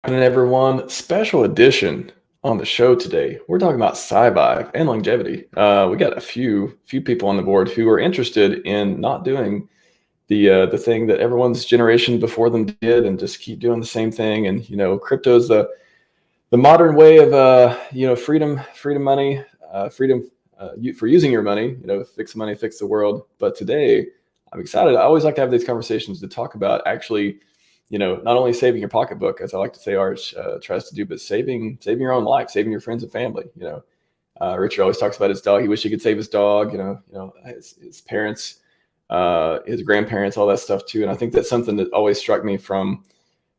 And everyone, special edition on the show today. We're talking about Scivive and longevity. We got a few people on the board who are interested in not doing the thing that everyone's generation before them did, and just keep doing the same thing. And crypto's the modern way of freedom money, freedom for using your money. Fix the money, fix the world. But today, I'm excited. I always like to have these conversations to talk about actually not only saving your pocketbook, as I like to say, Arch tries to do, but saving your own life, saving your friends and family. Richard always talks about his dog. He wished he could save his dog. His parents, his grandparents, all that stuff too. And I think that's something that always struck me from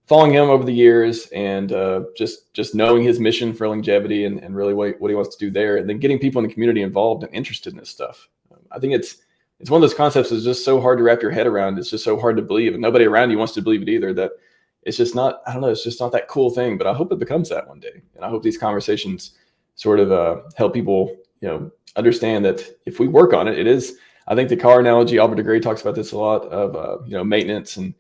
following him over the years, and just knowing his mission for longevity and really what he wants to do there, and then getting people in the community involved and interested in this stuff. I think it's one of those concepts that's just so hard to wrap your head around. It's just so hard to believe, and nobody around you wants to believe it either, that it's just not, I don't know, it's just not that cool thing. But I hope it becomes that one day. And I hope these conversations sort of help people, understand that if we work on it, it is, I think the car analogy, Albert de Grey talks about this a lot of, maintenance and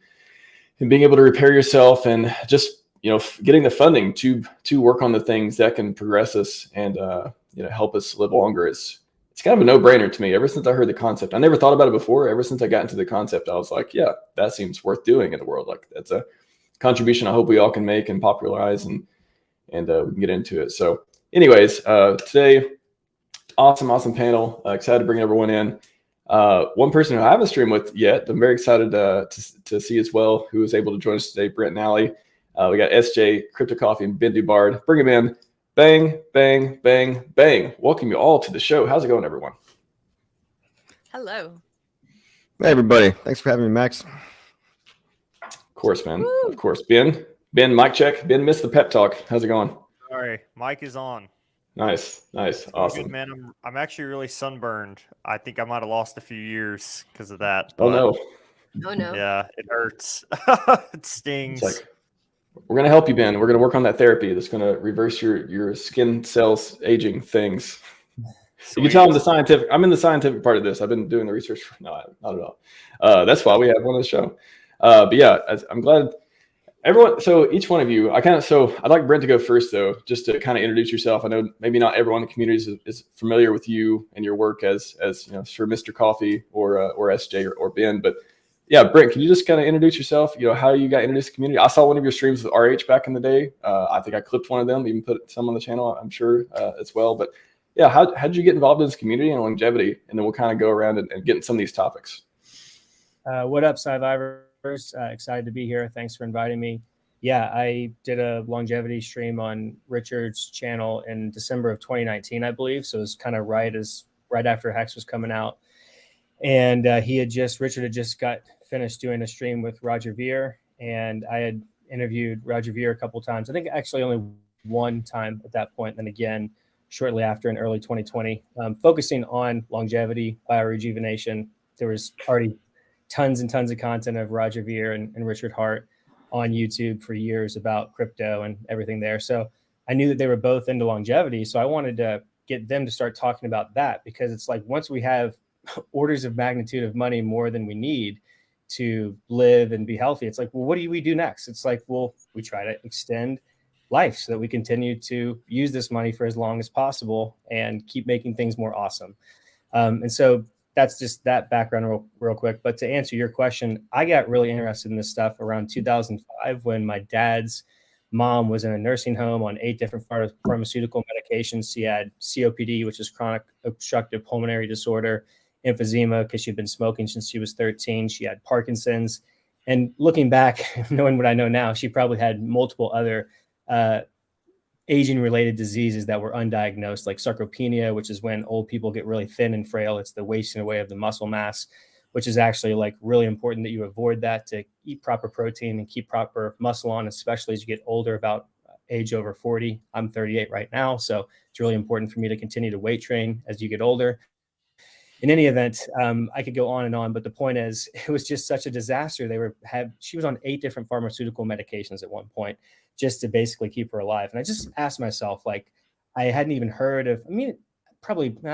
being able to repair yourself, and just, getting the funding to work on the things that can progress us and, help us live longer. It's kind of a no-brainer to me. Ever since I heard the concept, I never thought about it before. Ever since I got into the concept, I was like, yeah, that seems worth doing in the world. Like, that's a contribution I hope we all can make and popularize, and we can get into it. So anyways, today, awesome panel. Excited to bring everyone in. One person who I haven't streamed with yet, I'm very excited to see as well, who was able to join us today, Brent and Allie. We got SJ, Crypto Coffee, and Ben Dubard. Bring him in. Bang, bang, bang, bang. Welcome you all to the show. How's it going, everyone? Hello. Hey, everybody. Thanks for having me, Max. Of course, man. Woo. Of course. Ben, mic check. Ben missed the pep talk. How's it going? Sorry, mic is on. Nice. Awesome. Good, man. I'm actually really sunburned. I think I might have lost a few years because of that. Oh, no. Oh, no. Yeah, it hurts. It stings. It's like, we're going to help you, Ben. We're going to work on that therapy that's going to reverse your skin cells aging things. Sweet. You can tell I'm in the scientific part of this. I've been doing the research. No, not at all. That's why we have one on the show. But yeah, I'm glad everyone. So each one of you, I'd like Brent to go first, though, just to kind of introduce yourself. I know maybe not everyone in the community is familiar with you and your work as Sir Mr. Coffee or SJ or Ben, but yeah, Brent, can you just kind of introduce yourself? How you got introduced to the community? I saw one of your streams with RH back in the day. I think I clipped one of them, even put some on the channel, I'm sure, as well. But yeah, how did you get involved in this community and longevity? And then we'll kind of go around and get into some of these topics. What up, Scivivers? Excited to be here. Thanks for inviting me. Yeah, I did a longevity stream on Richard's channel in December of 2019, I believe. So it was kind of right after Hex was coming out. And Richard had just got finished doing a stream with Roger Ver, and I had interviewed Roger Ver a couple of times. I think actually only one time at that point, then again shortly after in early 2020, focusing on longevity, bio-rejuvenation. There was already tons and tons of content of Roger Ver and Richard Hart on YouTube for years about crypto and everything there. So I knew that they were both into longevity. So I wanted to get them to start talking about that, because it's like, once we have orders of magnitude of money more than we need to live and be healthy, it's like, well, what do we do next? It's like, well, we try to extend life so that we continue to use this money for as long as possible and keep making things more awesome. And so that's just that background real quick. But to answer your question, I got really interested in this stuff around 2005 when my dad's mom was in a nursing home on 8 different pharmaceutical medications. She had COPD, which is chronic obstructive pulmonary disorder, emphysema because she'd been smoking since she was 13. She had Parkinson's. And looking back, knowing what I know now, she probably had multiple other aging-related diseases that were undiagnosed, like sarcopenia, which is when old people get really thin and frail. It's the wasting away of the muscle mass, which is actually like really important that you avoid that, to eat proper protein and keep proper muscle on, especially as you get older, about age over 40. I'm 38 right now, so it's really important for me to continue to weight train as you get older. In any event, I could go on and on, but the point is, it was just such a disaster. She was on 8 different pharmaceutical medications at one point, just to basically keep her alive. And I just asked myself, like, I hadn't even heard of, I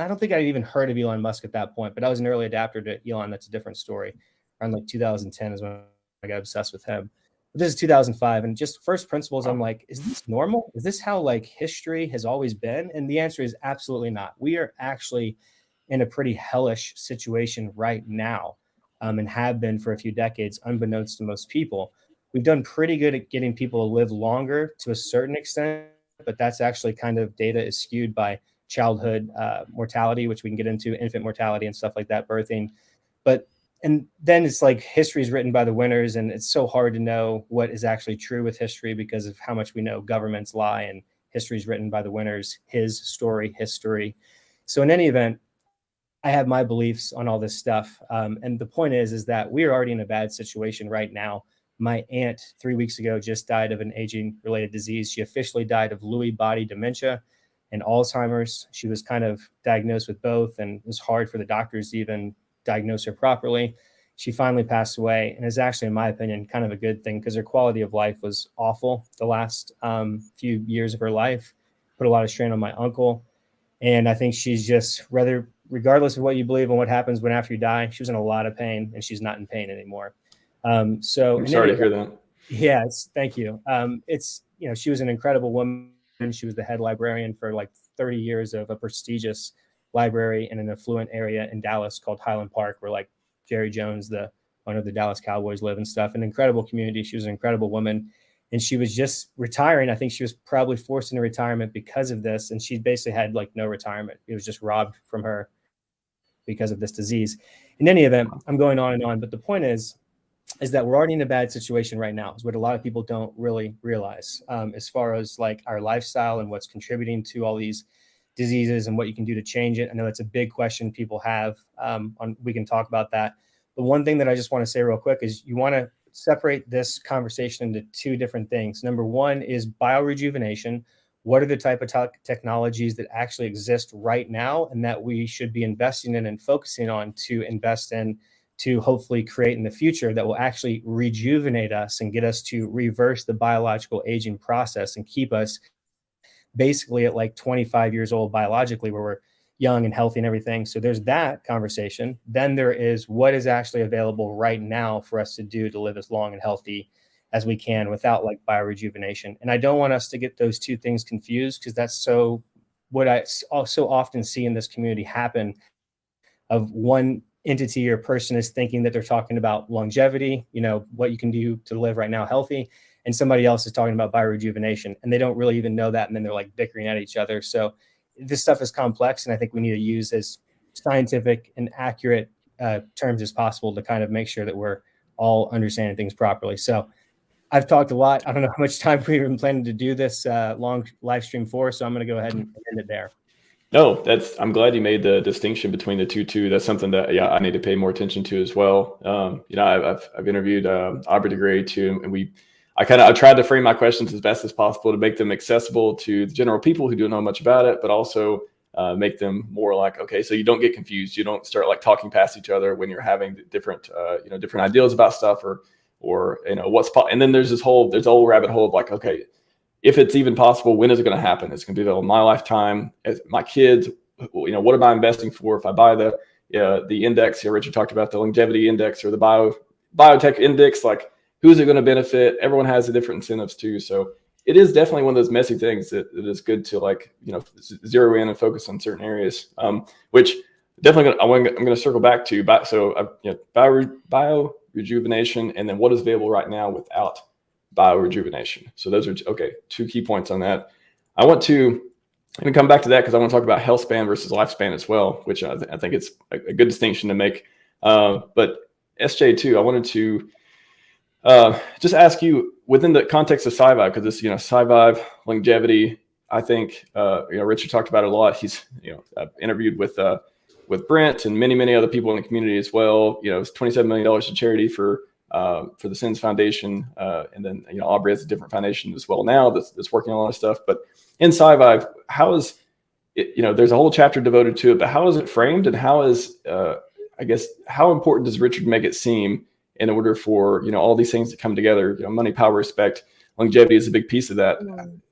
don't think I'd even heard of Elon Musk at that point, but I was an early adapter to Elon. That's a different story. Around like 2010 is when I got obsessed with him. This is 2005, and just first principles, I'm like, is this normal? Is this how like history has always been? And the answer is absolutely not. We are actually in a pretty hellish situation right now, and have been for a few decades, unbeknownst to most people. We've done pretty good at getting people to live longer to a certain extent, but that's actually kind of data is skewed by childhood mortality, which we can get into, infant mortality and stuff like that, birthing. But and then it's like history is written by the winners, and it's so hard to know what is actually true with history because of how much we know governments lie, and history is written by the winners, his story, history. So in any event, I have my beliefs on all this stuff. And the point is that we are already in a bad situation right now. My aunt 3 weeks ago just died of an aging related disease. She officially died of Lewy body dementia and Alzheimer's. She was kind of diagnosed with both, and it was hard for the doctors to even diagnose her properly. She finally passed away, and is actually, in my opinion, kind of a good thing because her quality of life was awful the last few years of her life. Put a lot of strain on my uncle. And I think she's just regardless of what you believe and what happens when after you die, she was in a lot of pain, and she's not in pain anymore. So I'm sorry to hear that. Yeah, thank you. She was an incredible woman. She was the head librarian for like 30 years of a prestigious library in an affluent area in Dallas called Highland Park, where like Jerry Jones, the owner of the Dallas Cowboys, live and stuff. An incredible community. She was an incredible woman. And she was just retiring. I think she was probably forced into retirement because of this. And she basically had like no retirement. It was just robbed from her because of this disease. In any event, I'm going on and on. But the point is that we're already in a bad situation right now, is what a lot of people don't really realize as far as like our lifestyle and what's contributing to all these diseases and what you can do to change it. I know that's a big question people have. We can talk about that. But one thing that I just want to say real quick is you want to separate this conversation into two different things. Number one is bio-rejuvenation. What are the type of technologies that actually exist right now and that we should be investing in and focusing on to invest in to hopefully create in the future that will actually rejuvenate us and get us to reverse the biological aging process and keep us basically at like 25 years old biologically, where we're young and healthy and everything. So there's that conversation. Then there is what is actually available right now for us to do to live as long and healthy as we can without like biorejuvenation. And I don't want us to get those two things confused, because that's what I so often see in this community happen, of one entity or person is thinking that they're talking about longevity, what you can do to live right now healthy, and somebody else is talking about biorejuvenation, and they don't really even know that, and then they're like bickering at each other. So this stuff is complex, and I think we need to use as scientific and accurate terms as possible to kind of make sure that we're all understanding things properly. So I've talked a lot. I don't know how much time we've been planning to do this long live stream for, so I'm going to go ahead and end it there. No, I'm glad you made the distinction between the two too. That's something that I need to pay more attention to as well. I've interviewed Aubrey DeGray too, and I tried to frame my questions as best as possible to make them accessible to the general people who don't know much about it, but also make them more like, okay, so you don't get confused. You don't start like talking past each other when you're having different ideas about stuff or and then there's a whole rabbit hole of like, okay, if it's even possible, when is it going to happen? It's going to be in my lifetime, as my kids, what am I investing for? If I buy the index, Richard talked about the longevity index or the biotech index, like who's it going to benefit? Everyone has the different incentives too. So it is definitely one of those messy things that it is good to zero in and focus on certain areas, which definitely I'm going to circle back to. Bio-rejuvenation, and then what is available right now without bio-rejuvenation. So those are two key points on that. I'm going to come back to that because I want to talk about health span versus lifespan as well, which I think it's a good distinction to make. But SJ too, I wanted to just ask you within the context of Scivive, because this Scivive longevity, I think Richard talked about it a lot. He's I've interviewed with Brent and many other people in the community as well. It's $27 million to charity for the SINS Foundation, and then Aubrey has a different foundation as well now that's working on a lot of stuff. But in Scivive, how is it, there's a whole chapter devoted to it, but how is it framed, and how is how important does Richard make it seem in order for all these things to come together? Money, power, respect, longevity is a big piece of that.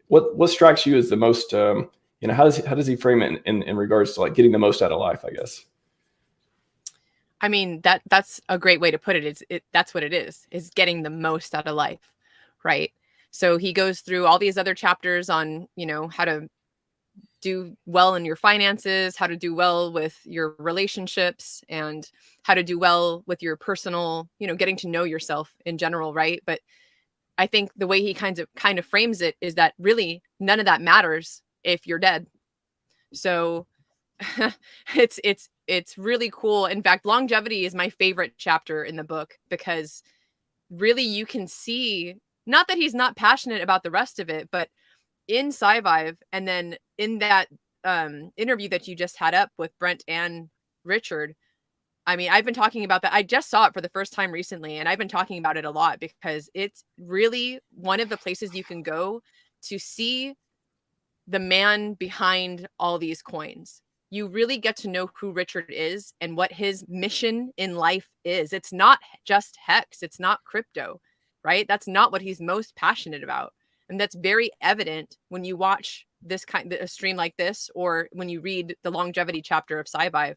What strikes you as the most? How does he frame it in regards to like getting the most out of life, I guess? I mean, that's a great way to put it. That's what it is getting the most out of life. right? So he goes through all these other chapters on, how to do well in your finances, how to do well with your relationships, and how to do well with your personal, getting to know yourself in general, right? But I think the way he kind of frames it is that really none of that matters if you're dead. So it's really cool. In fact, longevity is my favorite chapter in the book, because really you can see, not that he's not passionate about the rest of it, but in Scivive, and then in that interview that you just had up with Brent and Richard, I mean, I've been talking about that. I just saw it for the first time recently, and I've been talking about it a lot because it's really one of the places you can go to see the man behind all these coins. You really get to know who Richard is and what his mission in life is. It's not just Hex, it's not crypto, right? That's not what he's most passionate about. And that's very evident when you watch a stream like this, or when you read the longevity chapter of Scivive.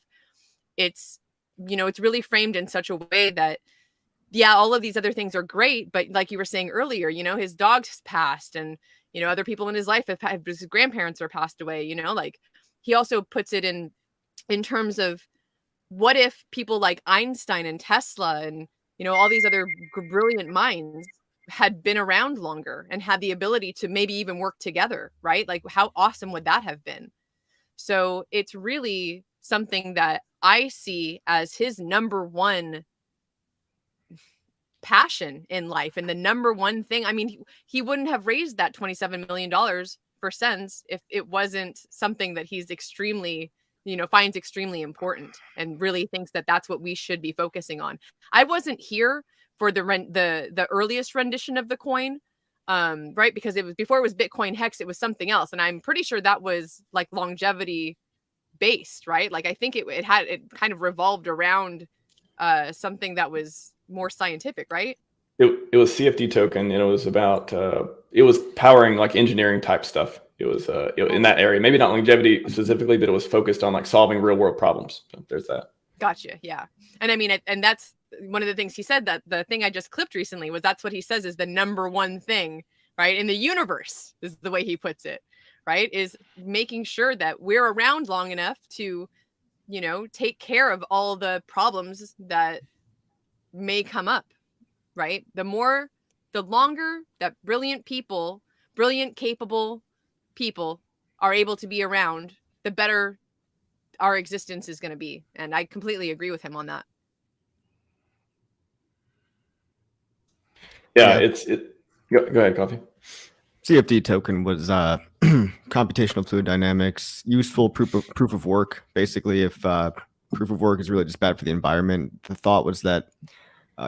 It's, it's really framed in such a way that, yeah, all of these other things are great, but like you were saying earlier, his dog's passed, and other people in his life his grandparents are passed away, like he also puts it in terms of, what if people like Einstein and Tesla and, all these other brilliant minds had been around longer and had the ability to maybe even work together, right? Like, how awesome would that have been? So it's really something that I see as his number one passion in life, and the number one thing. I mean, he wouldn't have raised that $27 million for Sense if it wasn't something that he's extremely, finds extremely important, and really thinks that that's what we should be focusing on. I wasn't here for the earliest rendition of the coin, right? Because it was before it was Bitcoin Hex, it was something else, and I'm pretty sure that was like longevity based, right? Like I think it kind of revolved around something that was more scientific, right? It was CFD token, and it was about it was powering like engineering type stuff. It was in that area, maybe not longevity specifically, but it was focused on like solving real world problems. So there's that. Gotcha. Yeah. And I mean, and that's one of the things he said, that the thing I just clipped recently was, that's what he says is the number one thing, right, in the universe, is the way he puts it, right, is making sure that we're around long enough to, take care of all the problems that may come up, right? The longer that brilliant, capable people are able to be around, the better our existence is going to be. And I completely agree with him on that. Yeah. Go ahead, Coffee. CFD token was computational fluid dynamics, useful proof of work. Basically, if proof of work is really just bad for the environment, the thought was that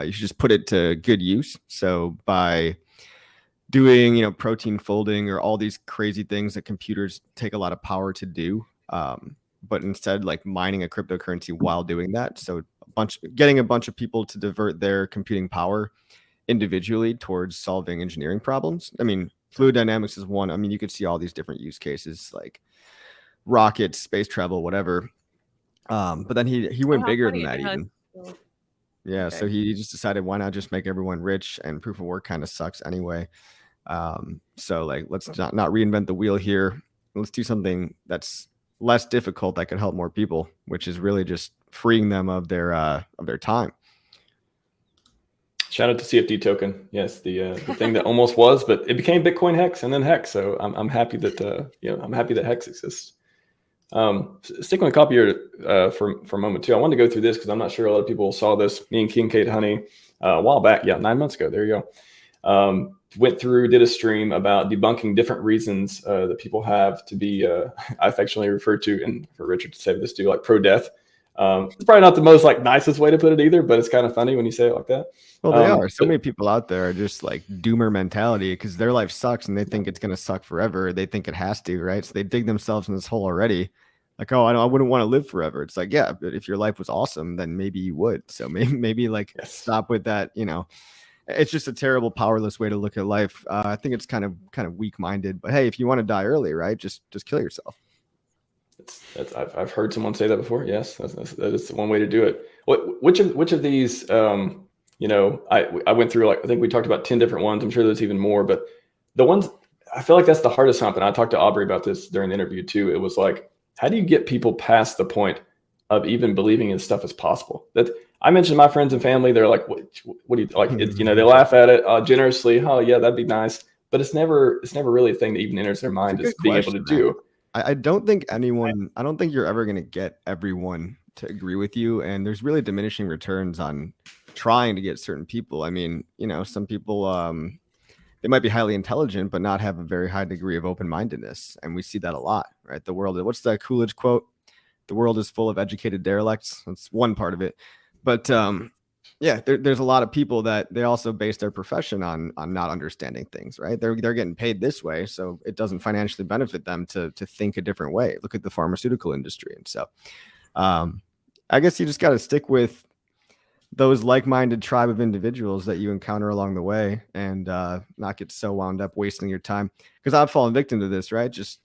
you should just put it to good use. So by doing, protein folding or all these crazy things that computers take a lot of power to do, but instead like mining a cryptocurrency while doing that. So getting a bunch of people to divert their computing power individually towards solving engineering problems. I mean, fluid dynamics is one. I mean, you could see all these different use cases like rockets, space travel, whatever. But then he went bigger than that even. Yeah, okay. So he just decided, why not just make everyone rich, and proof of work kind of sucks anyway. So like, let's not reinvent the wheel here. Let's do something that's less difficult that could help more people, which is really just freeing them of their time. Shout out to CFD token. Yes, the thing that almost was, but it became Bitcoin Hex and then Hex. So I'm happy that I'm happy that Hex exists. Sticking with copy here for a moment too. I wanted to go through this because I'm not sure a lot of people saw this. Me and King Kate Honey a while back, 9 months ago. There you go. Did a stream about debunking different reasons that people have to be I affectionately refer to, and for Richard to say this too, like pro-death. It's probably not the most like nicest way to put it either, but it's kind of funny when you say it like that. Well, they are. So many people out there are just like doomer mentality because their life sucks and they think it's going to suck forever. They think it has to, right? So they dig themselves in this hole already. Like, oh, I wouldn't want to live forever. It's like, yeah, but if your life was awesome, then maybe you would. So maybe like stop with that. It's just a terrible, powerless way to look at life. I think it's kind of weak-minded. But hey, if you want to die early, right, just kill yourself. I've heard someone say that before. Yes, that is one way to do it. Which of these You know, I went through, like, I think we talked about 10 different ones. I'm sure there's even more, but the ones, I feel like that's the hardest hump. And I talked to Aubrey about this during the interview too. It was like, how do you get people past the point of even believing this stuff is possible? That I mentioned my friends and family, they're like, what do you like? It, you know, they laugh at it generously. Oh yeah, that'd be nice. But it's never really a thing that even enters their mind as being able to do. I don't think I don't think you're ever going to get everyone to agree with you. And there's really diminishing returns on trying to get certain people. I mean, you know, some people, they might be highly intelligent, but not have a very high degree of open-mindedness. And we see that a lot, right? The world, what's that Coolidge quote? The world is full of educated derelicts. That's one part of it. But yeah, there's a lot of people that they also base their profession on not understanding things, right? They're getting paid this way, so it doesn't financially benefit them to think a different way. Look at the pharmaceutical industry. And so I guess you just got to stick with those like-minded tribe of individuals that you encounter along the way, and not get so wound up wasting your time. Because I've fallen victim to this, right? Just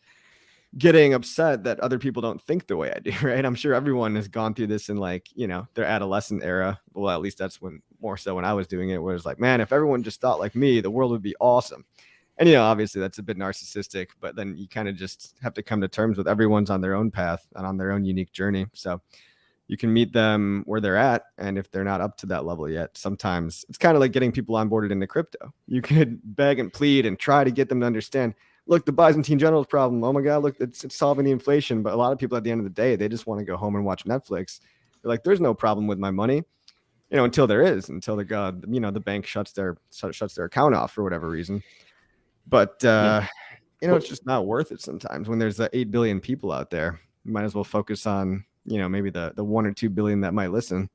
getting upset that other people don't think the way I do, right? I'm sure everyone has gone through this in, like, you know, their adolescent era. Well, at least that's when, more so when I was doing it, where it's like, man, if everyone just thought like me, the world would be awesome. And, you know, obviously that's a bit narcissistic, but then you kind of just have to come to terms with everyone's on their own path and on their own unique journey. So you can meet them where they're at. And if they're not up to that level yet, sometimes it's kind of like getting people onboarded into crypto. You could beg and plead and try to get them to understand, look, the Byzantine generals problem. Oh my God, look, it's solving the inflation. But a lot of people at the end of the day, they just want to go home and watch Netflix. They're like, there's no problem with my money, you know, until there is, until the bank shuts their account off for whatever reason. But you know, it's just not worth it sometimes when there's 8 billion people out there. You might as well focus on, you know, maybe the 1 or 2 billion that might listen.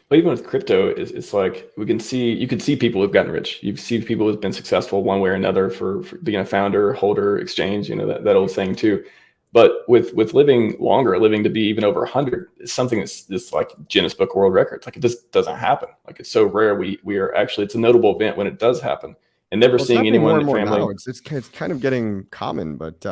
But even with crypto, it's like you can see people who've gotten rich. You see people who've been successful one way or another for being a founder, holder, exchange, you know, that old saying too. But with living longer, living to be even over 100, it's something that's like Guinness Book of World Records. Like, it just doesn't happen. Like, it's so rare. We are actually, it's a notable event when it does happen. And never seeing anyone in the family. Now. It's kind of getting common, but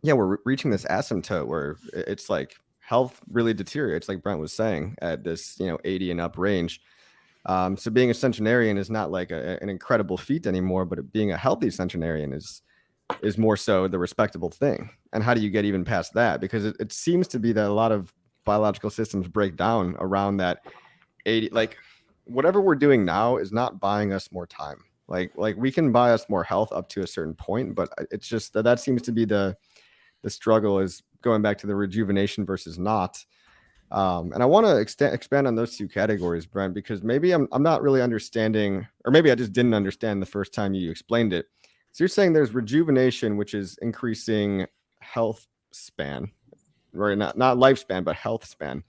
yeah, we're reaching this asymptote where it's like health really deteriorates, like Brent was saying, at this, you know, 80 and up range. So being a centenarian is not like an incredible feat anymore, but being a healthy centenarian is more so the respectable thing. And how do you get even past that? Because it seems to be that a lot of biological systems break down around that 80. Like, whatever we're doing now is not buying us more time. Like we can buy us more health up to a certain point, but it's just that seems to be the struggle, is going back to the rejuvenation versus not. And I want to expand on those two categories, Brent, because maybe I'm not really understanding, or maybe I just didn't understand the first time you explained it. So you're saying there's rejuvenation, which is increasing health span, right? Not lifespan, but health span.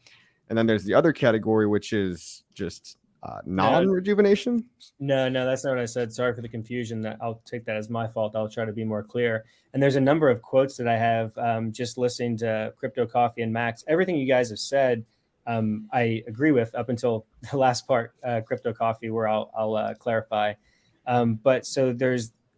And then there's the other category, which is just non-rejuvenation. No, that's not what I said. Sorry for the confusion. I'll take that as my fault. I'll try to be more clear. And there's a number of quotes that I have just listening to Crypto Coffee and Max. Everything you guys have said, I agree with up until the last part, Crypto Coffee, where I'll clarify. But so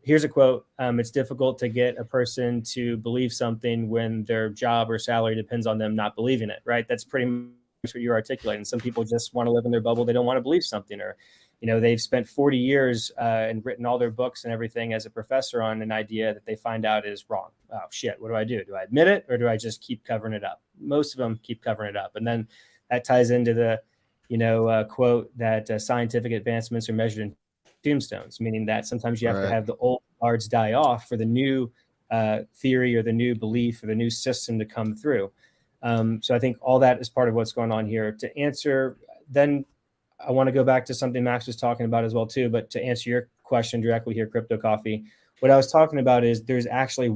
here's a quote. It's difficult to get a person to believe something when their job or salary depends on them not believing it, right? That's pretty much what you're articulating. Some people just want to live in their bubble. They don't want to believe something, or, you know, they've spent 40 years and written all their books and everything as a professor on an idea that they find out is wrong. Oh shit, what do? Do I admit it, or do I just keep covering it up? Most of them keep covering it up. And then that ties into the, you know, quote that scientific advancements are measured in tombstones, meaning that sometimes you have to have the old guards die off for the new theory or the new belief or the new system to come through. So I think all that is part of what's going on here. To answer, then I want to go back to something Max was talking about as well too, but to answer your question directly here, Crypto Coffee, what I was talking about is there's actually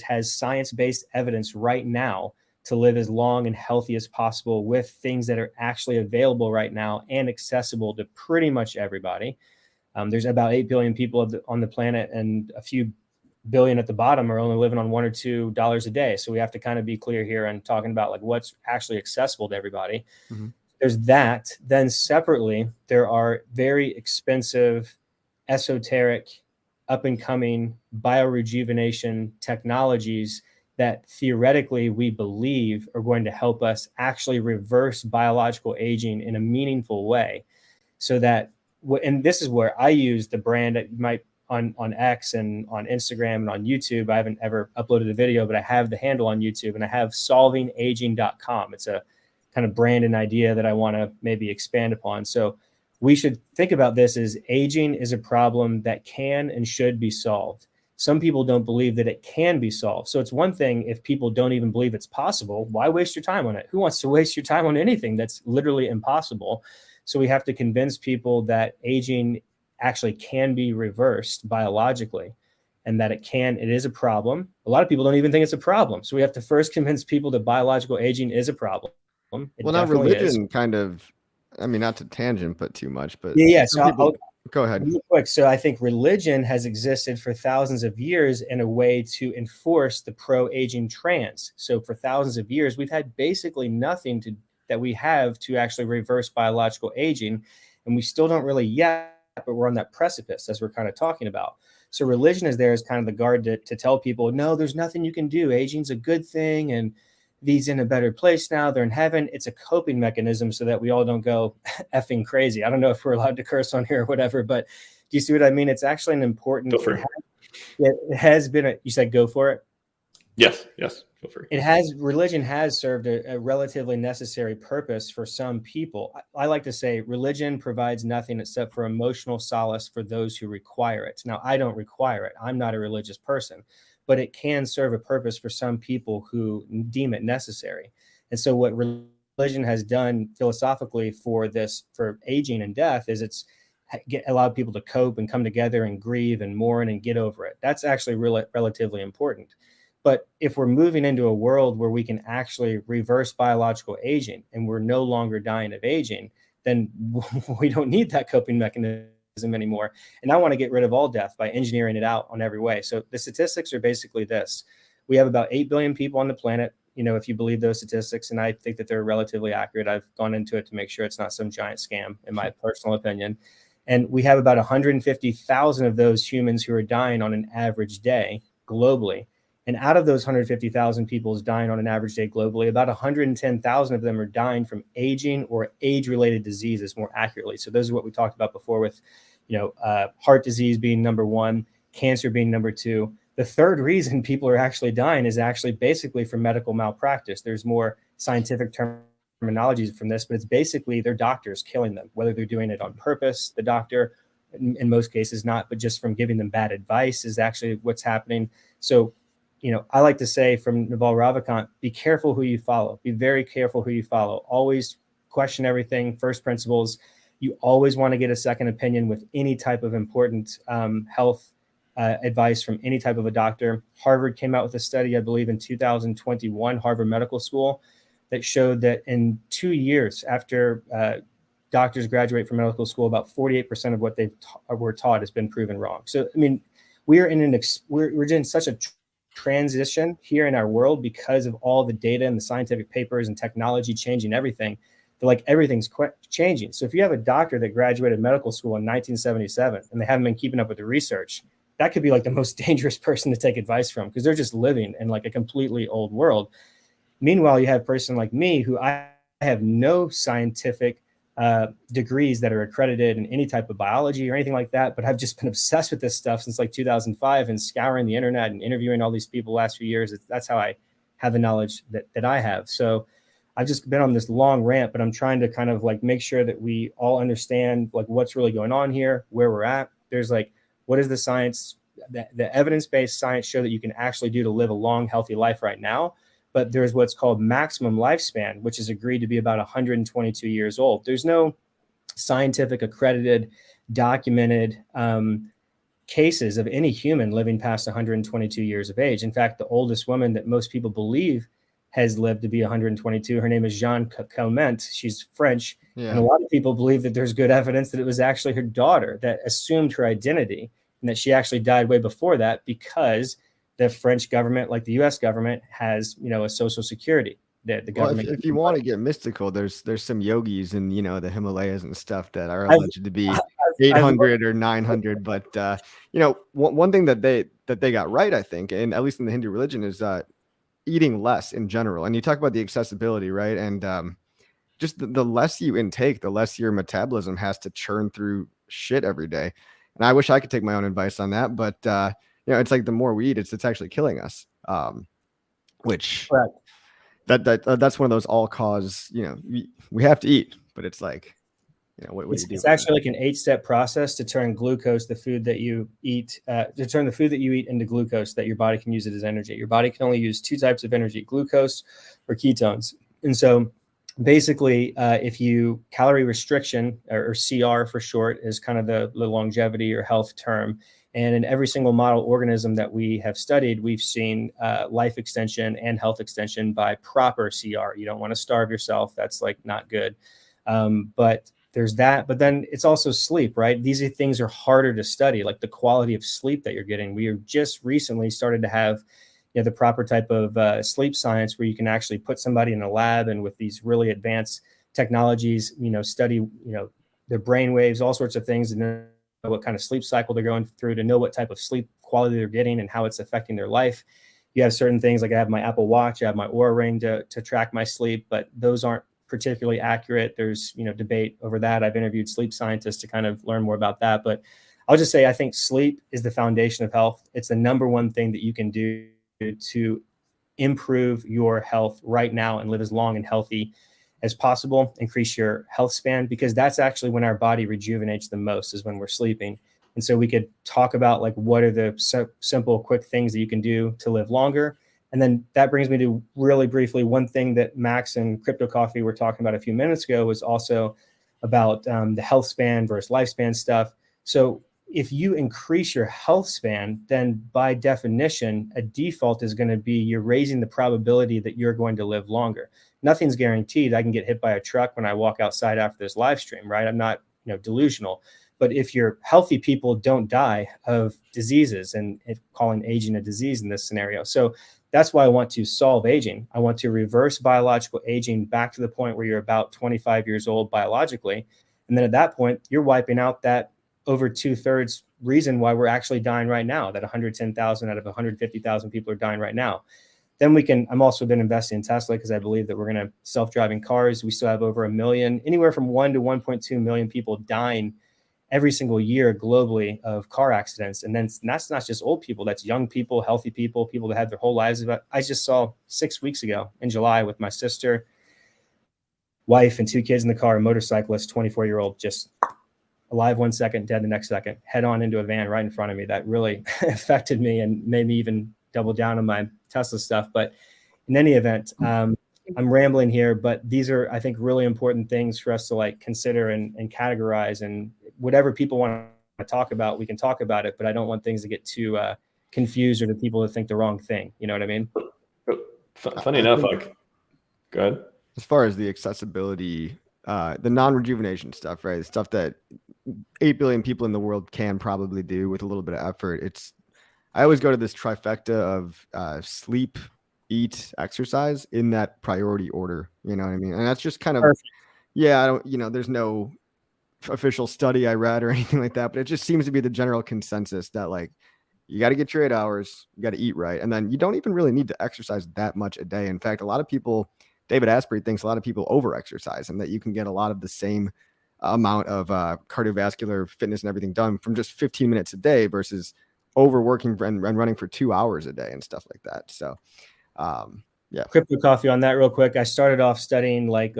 has science-based evidence right now to live as long and healthy as possible with things that are actually available right now and accessible to pretty much everybody. There's about 8 billion people on the planet, and a few billion at the bottom are only living on $1 or $2 a day. So we have to kind of be clear here and talking about like what's actually accessible to everybody. Mm-hmm. There's that. Then separately, there are very expensive, esoteric, up and coming bio-rejuvenation technologies that theoretically we believe are going to help us actually reverse biological aging in a meaningful way. So that, and this is where I use the brand that might on X and on Instagram and on YouTube. I haven't ever uploaded a video, but I have the handle on YouTube, and I have solvingaging.com. It's a kind of brand and idea that I want to maybe expand upon. So we should think about this as aging is a problem that can and should be solved. Some people don't believe that it can be solved. So it's one thing if people don't even believe it's possible. Why waste your time on it? Who wants to waste your time on anything that's literally impossible? So we have to convince people that aging actually can be reversed biologically, and that it is a problem. A lot of people don't even think it's a problem. So we have to first convince people that biological aging is a problem. Well, now religion kind of, I mean, not to tangent, but too much, but yeah. So go ahead. Real quick. So I think religion has existed for thousands of years in a way to enforce the pro-aging trends. So for thousands of years, we've had basically nothing that we have to actually reverse biological aging. And we still don't really yet, but we're on that precipice as we're kind of talking about. So religion is there as kind of the guard to tell people, no, there's nothing you can do. Aging's a good thing. And these in a better place now, they're in heaven. It's a coping mechanism so that we all don't go effing crazy. I don't know if we're allowed to curse on here or whatever, but do you see what I mean? It's actually an important, it has been, you said go for it? Yes, feel free. Religion has served a relatively necessary purpose for some people. I like to say religion provides nothing except for emotional solace for those who require it. Now, I don't require it. I'm not a religious person, but it can serve a purpose for some people who deem it necessary. And so what religion has done philosophically for aging and death is it's allowed people to cope and come together and grieve and mourn and get over it. That's actually relatively important. But if we're moving into a world where we can actually reverse biological aging and we're no longer dying of aging, then we don't need that coping mechanism anymore. And I want to get rid of all death by engineering it out on every way. So the statistics are basically this. We have about 8 billion people on the planet, if you believe those statistics, and I think that they're relatively accurate. I've gone into it to make sure it's not some giant scam, in my personal opinion. And we have about 150,000 of those humans who are dying on an average day globally. And out of those 150,000 people dying on an average day globally, about 110,000 of them are dying from aging or age-related diseases, more accurately. So those are what we talked about before with, heart disease being number one, cancer being number two. The third reason people are actually dying is actually basically from medical malpractice. There's more scientific terminologies from this, but it's basically their doctors killing them, whether they're doing it on purpose, the doctor, in most cases not, but just from giving them bad advice is actually what's happening. So, I like to say from Naval Ravikant, be careful who you follow. Be very careful who you follow. Always question everything, first principles. You always want to get a second opinion with any type of important health advice from any type of a doctor. Harvard came out with a study, I believe in 2021, Harvard Medical School, that showed that in 2 years after doctors graduate from medical school, about 48% of what they were taught has been proven wrong. So, I mean, we're in such a transition here in our world because of all the data and the scientific papers and technology changing everything. Like everything's changing. So if you have a doctor that graduated medical school in 1977 and they haven't been keeping up with the research, that could be like the most dangerous person to take advice from because they're just living in like a completely old world. Meanwhile, you have a person like me who I have no scientific degrees that are accredited in any type of biology or anything like that, but I've just been obsessed with this stuff since like 2005 and scouring the internet and interviewing all these people the last few years. That's how I have the knowledge that I have. So I've just been on this long rant, but I'm trying to kind of like make sure that we all understand like what's really going on here, where we're at. There's like, what is the science, the evidence-based science show that you can actually do to live a long, healthy life right now? But there's what's called maximum lifespan, which is agreed to be about 122 years old. There's no scientific accredited, documented cases of any human living past 122 years of age. In fact, the oldest woman that most people believe has lived to be 122, her name is Jeanne Calment. She's French. Yeah. And a lot of people believe that there's good evidence that it was actually her daughter that assumed her identity and that she actually died way before that because the French government, like the U.S. government, has, a social security. The government. If you want to get mystical, there's some yogis in, the Himalayas and stuff that are alleged to be 800 or 900. But, one thing that they got right, I think, and at least in the Hindu religion is eating less in general. And you talk about the accessibility, right? And just the less you intake, the less your metabolism has to churn through shit every day. And I wish I could take my own advice on that, but it's like the more we eat, it's actually killing us. Which Correct. That's one of those all cause, we have to eat, but it's like, what do you do? It's actually like an 8-step process to turn glucose, the food that you eat, into glucose that your body can use it as energy. Your body can only use 2 types of energy, glucose or ketones. And so basically, if you calorie restriction, or CR for short, is kind of the longevity or health term. And in every single model organism that we have studied, we've seen life extension and health extension by proper CR. You don't want to starve yourself. That's like not good. But there's that. But then it's also sleep, right? These things are harder to study, like the quality of sleep that you're getting. We are just recently started to have the proper type of sleep science where you can actually put somebody in a lab and with these really advanced technologies, study, their brain waves, all sorts of things, and know what kind of sleep cycle they're going through, to know what type of sleep quality they're getting and how it's affecting their life. You have certain things, like I have my Apple Watch, I have my Oura Ring to track my sleep, but those aren't particularly accurate. There's, debate over that. I've interviewed sleep scientists to kind of learn more about that, but I'll just say, I think sleep is the foundation of health. It's the number one thing that you can do to improve your health right now and live as long and healthy as possible, increase your health span, because that's actually when our body rejuvenates the most, is when we're sleeping. And so we could talk about like, what are the simple, quick things that you can do to live longer. And then that brings me to really briefly, one thing that Max and Crypto Coffee were talking about a few minutes ago was also about the health span versus lifespan stuff. So if you increase your health span, then by definition, a default is going to be you're raising the probability that you're going to live longer. Nothing's guaranteed. I can get hit by a truck when I walk outside after this live stream, right? I'm not, delusional. But if you're healthy, people don't die of diseases, and calling aging a disease in this scenario. So that's why I want to solve aging. I want to reverse biological aging back to the point where you're about 25 years old biologically. And then at that point, you're wiping out that over 2/3 reason why we're actually dying right now, that 110,000 out of 150,000 people are dying right now. Then I'm also been investing in Tesla because I believe that we're going to self-driving cars. We still have over 1 million, anywhere from 1 to 1.2 million people dying every single year globally of car accidents. And then that's not just old people, that's young people, healthy people, people that had their whole lives. I just saw 6 weeks ago in July with my sister, wife, and 2 kids in the car, a motorcyclist, 24-year-old, just alive 1 second, dead the next second, head on into a van right in front of me. That really affected me and made me even double down on my Tesla stuff. But in any event, I'm rambling here, but these are, I think, really important things for us to like consider and categorize. And whatever people want to talk about, we can talk about it, but I don't want things to get too confused or to people to think the wrong thing. You know what I mean? Funny enough, like, go ahead. As far as the accessibility, the non-rejuvenation stuff, right? The stuff that 8 billion people in the world can probably do with a little bit of effort. I always go to this trifecta of sleep, eat, exercise in that priority order. You know what I mean? And that's just kind of, Perfect. Yeah, I don't, there's no official study I read or anything like that, but it just seems to be the general consensus that like, you got to get your 8 hours, you got to eat right. And then you don't even really need to exercise that much a day. In fact, a lot of people, David Asprey thinks a lot of people over-exercise and that you can get a lot of the same amount of cardiovascular fitness and everything done from just 15 minutes a day versus overworking and running for 2 hours a day and stuff like that. So, yeah. Crypto Coffee on that real quick. I started off studying like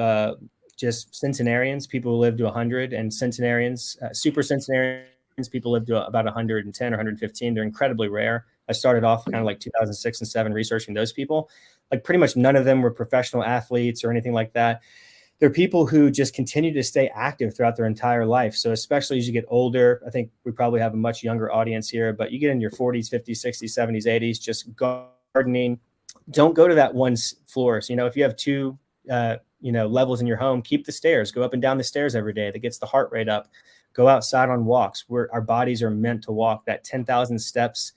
just centenarians, people who live to 100, and centenarians, super centenarians, people live to about 110 or 115. They're incredibly rare. I started off kind of like 2006 and 2007 researching those people. Like pretty much none of them were professional athletes or anything like that. They're people who just continue to stay active throughout their entire life. So especially as you get older, I think we probably have a much younger audience here, but you get in your 40s, 50s, 60s, 70s, 80s, just gardening. Don't go to that one floor. So, if you have 2, levels in your home, keep the stairs, go up and down the stairs every day. That gets the heart rate up. Go outside on walks where our bodies are meant to walk. That 10,000 steps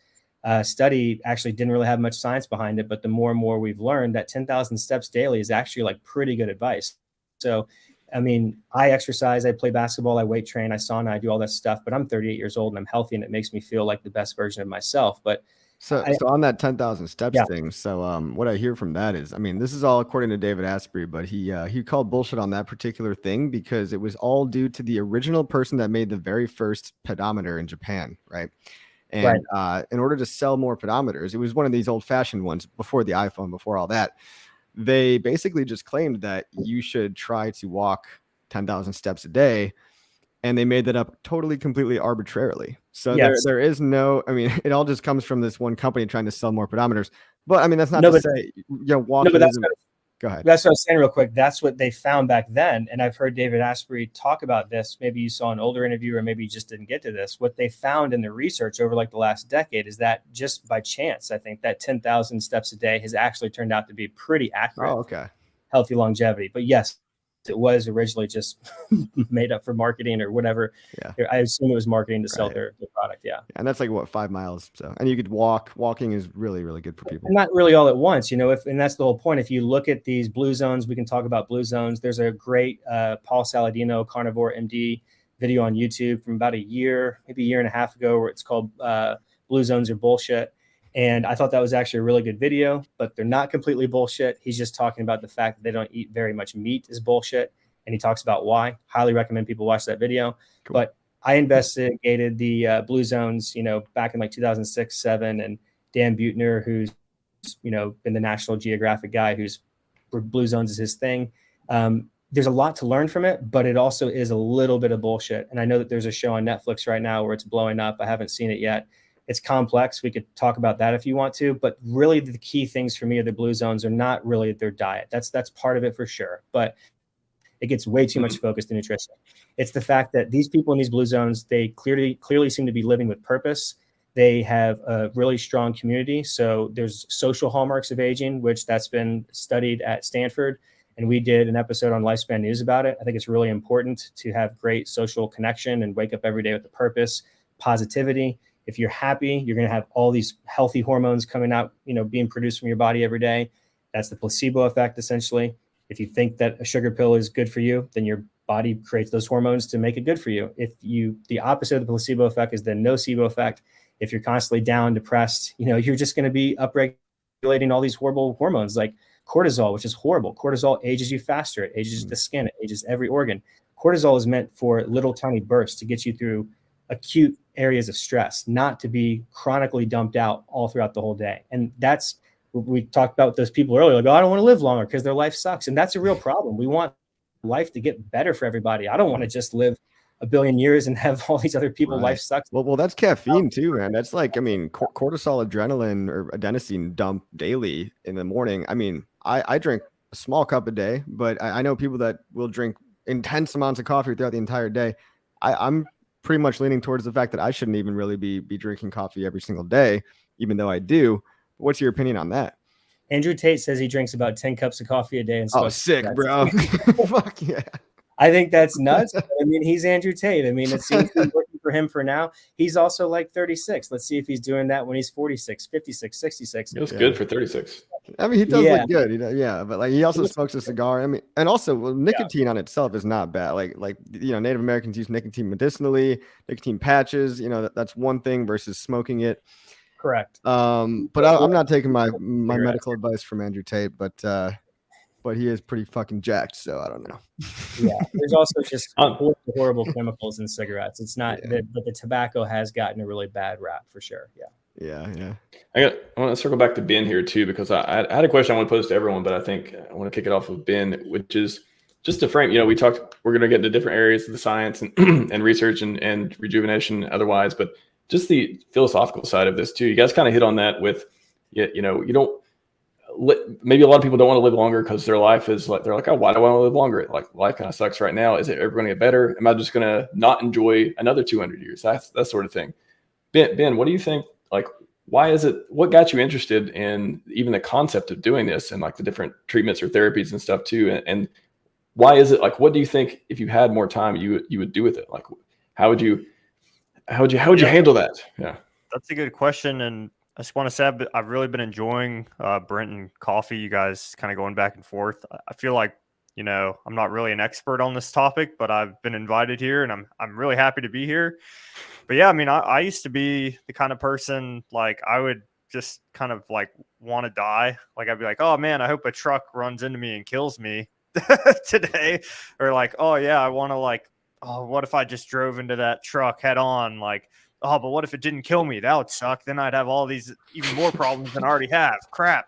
study actually didn't really have much science behind it, but the more and more we've learned, that 10,000 steps daily is actually like pretty good advice. So, I mean, I exercise, I play basketball, I weight train, I sauna, I do all that stuff, but I'm 38 years old and I'm healthy and it makes me feel like the best version of myself. But So, so on that 10,000 steps Yeah. thing. So, what I hear from that is, I mean, this is all according to David Asprey, but he called bullshit on that particular thing because it was all due to the original person that made the very first pedometer in Japan, right? And in order to sell more pedometers, it was one of these old-fashioned ones before the iPhone, before all that. They basically just claimed that you should try to walk 10,000 steps a day. And they made that up totally, completely arbitrarily. So there is no, I mean, it all just comes from this one company trying to sell more pedometers. But I mean, that's not to say, walking isn't. Go ahead. That's what I was saying real quick. That's what they found back then. And I've heard David Asprey talk about this. Maybe you saw an older interview, or maybe you just didn't get to this. What they found in the research over like the last decade is that just by chance, I think that 10,000 steps a day has actually turned out to be pretty accurate. Oh, okay. Healthy longevity. But yes, it was originally just made up for marketing or whatever. Yeah. I assume it was marketing to sell their product. Yeah. And that's like what, 5 miles. So, and you could walking is really, really good for people. And not really all at once, and that's the whole point. If you look at these blue zones, we can talk about blue zones. There's a great Paul Saladino, Carnivore MD video on YouTube from about maybe a year and a half ago, where it's called Blue Zones Are Bullshit. And I thought that was actually a really good video, but they're not completely bullshit. He's just talking about the fact that they don't eat very much meat is bullshit. And he talks about why. Highly recommend people watch that video. Cool. But I investigated the blue zones, back in like 2006, 2007, and Dan Buettner, who's, been the National Geographic guy, who's blue zones is his thing. There's a lot to learn from it, but it also is a little bit of bullshit. And I know that there's a show on Netflix right now where it's blowing up. I haven't seen it yet. It's complex. We could talk about that if you want to, but really the key things for me of the blue zones are not really their diet. That's part of it for sure, but it gets way too much focused in nutrition. It's the fact that these people in these blue zones, they clearly seem to be living with purpose. They have a really strong community. So there's social hallmarks of aging, which that's been studied at Stanford. And we did an episode on Lifespan News about it. I think it's really important to have great social connection and wake up every day with a purpose, positivity. If you're happy, you're going to have all these healthy hormones coming out, being produced from your body every day. That's the placebo effect, essentially. If you think that a sugar pill is good for you, then your body creates those hormones to make it good for you. The opposite of the placebo effect is the nocebo effect. If you're constantly down, depressed, you're just going to be upregulating all these horrible hormones like cortisol, which is horrible. Cortisol ages you faster. It ages the skin. It ages every organ. Cortisol is meant for little tiny bursts to get you through acute areas of stress, not to be chronically dumped out all throughout the whole day. And that's what we talked about with those people earlier, like, I don't want to live longer because their life sucks. And that's a real problem. We want life to get better for everybody. I don't want to just live a billion years and have all these other people life sucks. Well, that's caffeine too, man. That's like, cortisol, adrenaline, or adenosine dump daily in the morning. I mean, I drink a small cup a day, but I know people that will drink intense amounts of coffee throughout the entire day. I'm pretty much leaning towards the fact that I shouldn't even really be drinking coffee every single day, even though I do. What's your opinion on that? Andrew Tate says he drinks about 10 cups of coffee a day. And sick, bro. Fuck yeah. I think that's nuts. I mean, he's Andrew Tate. I mean, it seems to be working for him for now. He's also like 36. Let's see if he's doing that when he's 46, 56, 66. He looks good for 36. I mean, he does look good. But like he also smokes a cigar. I mean, and also nicotine on itself is not bad. Like Native Americans use nicotine medicinally, nicotine patches. That's one thing versus smoking it. Correct. But I'm not taking my medical advice from Andrew Tate, but he is pretty fucking jacked, so I don't know. Yeah, there's also just horrible chemicals in cigarettes. It's not but the tobacco has gotten a really bad rap for sure. Yeah. I want to circle back to Ben here too, because I had a question I want to pose to everyone, but I think I want to kick it off with Ben, which is just to frame. We're going to get into different areas of the science and and research and rejuvenation otherwise, but just the philosophical side of this too. You guys kind of hit on that with, you don't. Maybe a lot of people don't want to live longer because their life is like, they're like, oh, why do I want to live longer? Like, life kind of sucks right now. Is it ever going to get better? Am I just going to not enjoy another 200 years? That sort of thing. Ben, what do you think? Like, why is it? What got you interested in even the concept of doing this and like the different treatments or therapies and stuff too? And why is it like? What do you think if you had more time you would do with it? Like, how would you handle that? Yeah, that's a good question. And I just want to say I've really been enjoying Brent and coffee. You guys kind of going back and forth. I feel like, I'm not really an expert on this topic, but I've been invited here and I'm really happy to be here. But yeah, I mean, I used to be the kind of person, like I would just kind of like want to die. Like I'd be like, oh man, I hope a truck runs into me and kills me today. Or like, oh yeah, I want to like, oh, what if I just drove into that truck head on? Like, oh, but what if it didn't kill me? That would suck. Then I'd have all these even more problems than I already have. Crap.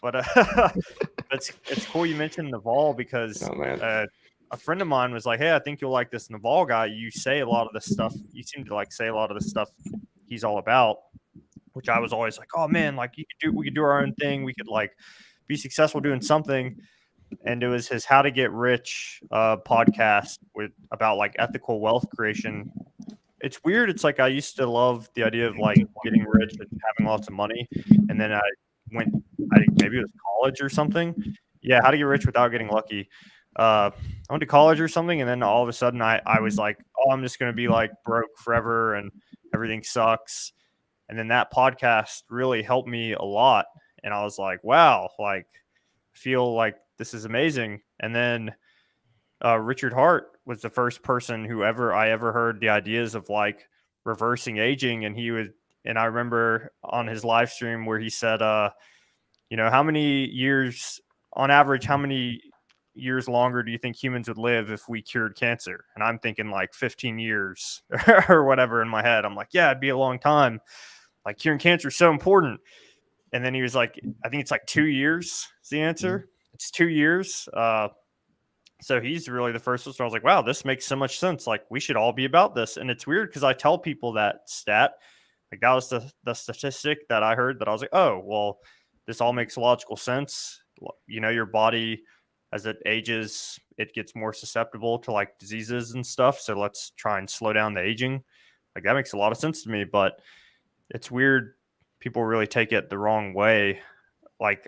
But it's cool you mentioned Naval because a friend of mine was like, hey, I think you'll like this Naval guy. You say a lot of this stuff. You seem to like say a lot of the stuff he's all about, which I was always like, oh man, like we could do our own thing. We could like be successful doing something. And it was his How to Get Rich podcast about like ethical wealth creation. It's weird. It's like I used to love the idea of like getting rich and having lots of money. And then I think maybe it was college or something. Yeah, How to Get Rich Without Getting Lucky. I went to college or something. And then all of a sudden I was like, oh, I'm just going to be like broke forever and everything sucks. And then that podcast really helped me a lot. And I was like, wow, like feel like this is amazing. And then Richard Hart was the first person I ever heard the ideas of like reversing aging. And I remember on his live stream where he said, how many years on average, how many years longer do you think humans would live if we cured cancer? And I'm thinking like 15 years or whatever in my head. I'm like, yeah, it'd be a long time. Like curing cancer is so important. And then he was like, I think it's like 2 years is the answer. It's 2 years. So he's really the first one. So I was like, wow, this makes so much sense. Like we should all be about this. And it's weird because I tell people that stat, like that was the statistic that I heard that I was like, oh, well, this all makes logical sense. Your body, as it ages, it gets more susceptible to like diseases and stuff. So let's try and slow down the aging. Like that makes a lot of sense to me, but it's weird. People really take it the wrong way. Like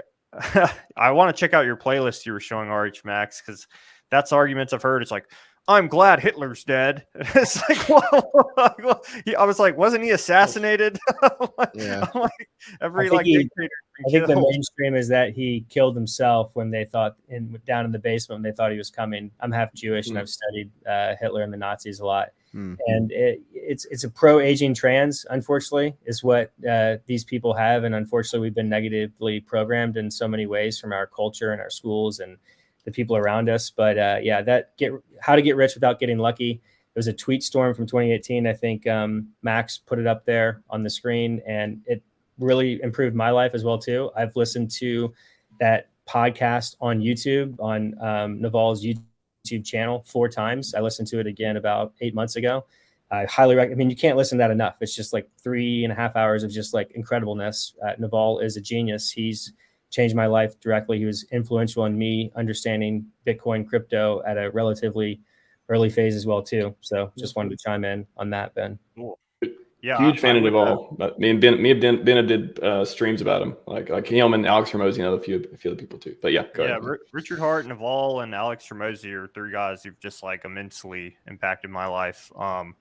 I want to check out your playlist you were showing RHMax because that's arguments I've heard. It's like, I'm glad Hitler's dead. It's like, whoa. I was like, wasn't he assassinated? Yeah. Every dictator. I think the mainstream is that he killed himself when they thought down in the basement when they thought he was coming. I'm half Jewish and I've studied Hitler and the Nazis a lot. And it's a pro-aging trans, unfortunately, is what these people have. And unfortunately, we've been negatively programmed in so many ways from our culture and our schools and the people around us. But How to Get Rich Without Getting Lucky. It was a tweet storm from 2018. I think Max put it up there on the screen, and it really improved my life as well too. I've listened to that podcast on YouTube on Naval's YouTube channel 4 times. I listened to it again about 8 months ago. I highly recommend. I mean, you can't listen to that enough. It's just like 3.5 hours of just like incredibleness. Naval is a genius. He's changed my life directly. He was influential in me understanding Bitcoin, crypto at a relatively early phase as well too. So just wanted to chime in on that, Ben. Cool. Yeah, huge fan of Naval. But me and Ben did streams about him, like him and Alex Hormozy, and a few other people too. But yeah, go ahead. Richard Hart, Naval, and Alex Hormozy are 3 guys who've just like immensely impacted my life. I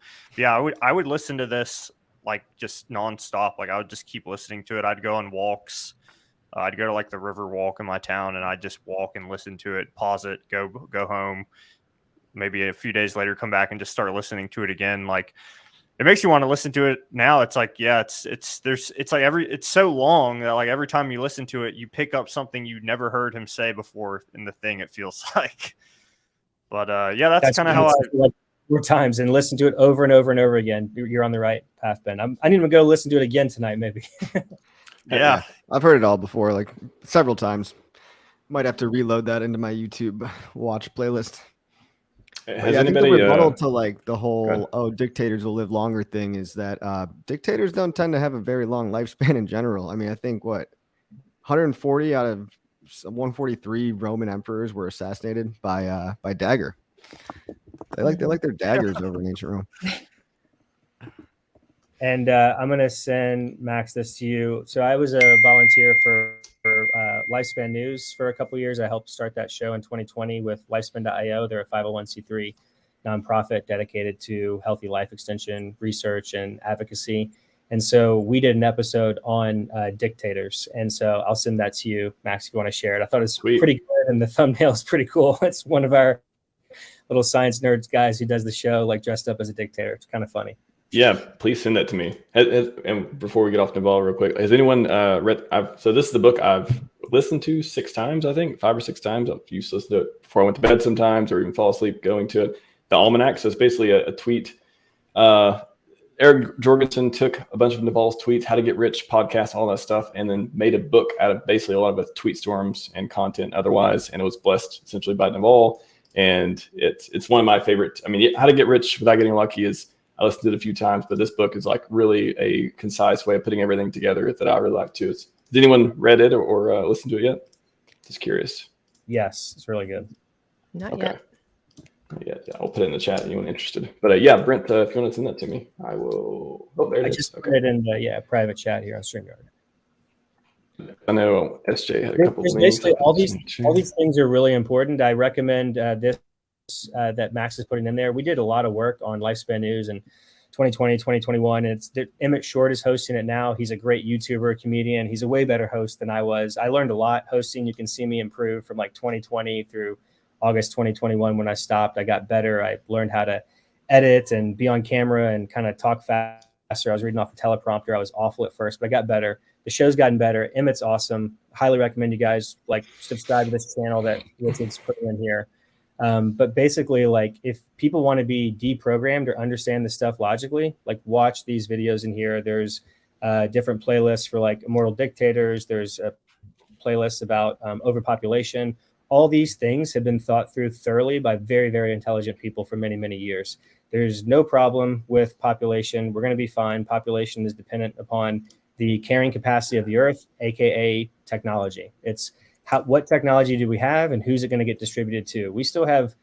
would listen to this like just nonstop. Like I would just keep listening to it. I'd go on walks. I'd go to like the river walk in my town, and I'd just walk and listen to it, pause it, go home. Maybe a few days later, come back and just start listening to it again. Like it makes you want to listen to it now. It's like, yeah, it's so long that like every time you listen to it, you pick up something you'd never heard him say before in the thing. It feels like, but that's kind of how I like 4 times and listen to it over and over and over again. You're on the right path, Ben. I need to go listen to it again tonight, maybe. Yeah, I've heard it all before, like several times. Might have to reload that into my YouTube watch playlist. Has I think anybody the rebuttal to like the whole dictators will live longer thing is that dictators don't tend to have a very long lifespan in general. I mean, I think 140 out of 143 Roman emperors were assassinated by dagger. They like their daggers over in ancient Rome. And I'm going to send Max this to you. So I was a volunteer for Lifespan News for a couple of years. I helped start that show in 2020 with Lifespan.io. They're a 501c3 nonprofit dedicated to healthy life extension research and advocacy. And so we did an episode on dictators. And so I'll send that to you, Max, if you want to share it. I thought it's pretty good, and the thumbnail is pretty cool. It's one of our little science nerds guys who does the show like dressed up as a dictator. It's kind of funny. Yeah, please send that to me. And before we get off Naval real quick, has anyone read? So this is the book I've listened to 6 times, I think, 5 or 6 times. I've used to listen to it before I went to bed sometimes, or even fall asleep going to it. The Almanac. So it's basically a tweet. Eric Jorgensen took a bunch of Naval's tweets, how to get rich, podcasts, all that stuff, and then made a book out of basically a lot of the tweet storms and content otherwise. And it was blessed essentially by Naval. And it's one of my favorite. I mean, how to get rich without getting lucky is, I listened to it a few times, but this book is like really a concise way of putting everything together that I really like too. Has anyone read it or listened to it yet? Just curious. Yes, it's really good. Not yet. Yeah, I'll put it in the chat. Anyone interested? But yeah, Brent, if you want to send that to me, I will. Oh, there it is. I just put it in the private chat here on StreamYard. I know SJ had a couple of links. Basically, all these things are really important. I recommend this that Max is putting in there. We did a lot of work on Lifespan News in 2020, 2021. And Emmett Short is hosting it now. He's a great YouTuber, comedian. He's a way better host than I was. I learned a lot hosting. You can see me improve from like 2020 through August 2021 when I stopped. I got better. I learned how to edit and be on camera and kind of talk faster. I was reading off the teleprompter. I was awful at first, but I got better. The show's gotten better. Emmett's awesome. Highly recommend you guys like subscribe to this channel that Richard's putting in here. But basically, like if people want to be deprogrammed or understand the stuff logically, like watch these videos in here. There's different playlists for like immortal dictators. There's a playlist about overpopulation. All these things have been thought through thoroughly by very, very intelligent people for many, many years. There's no problem with population. We're going to be fine. Population is dependent upon the carrying capacity of the earth, aka technology. It's what technology do we have and who's it going to get distributed to? We still have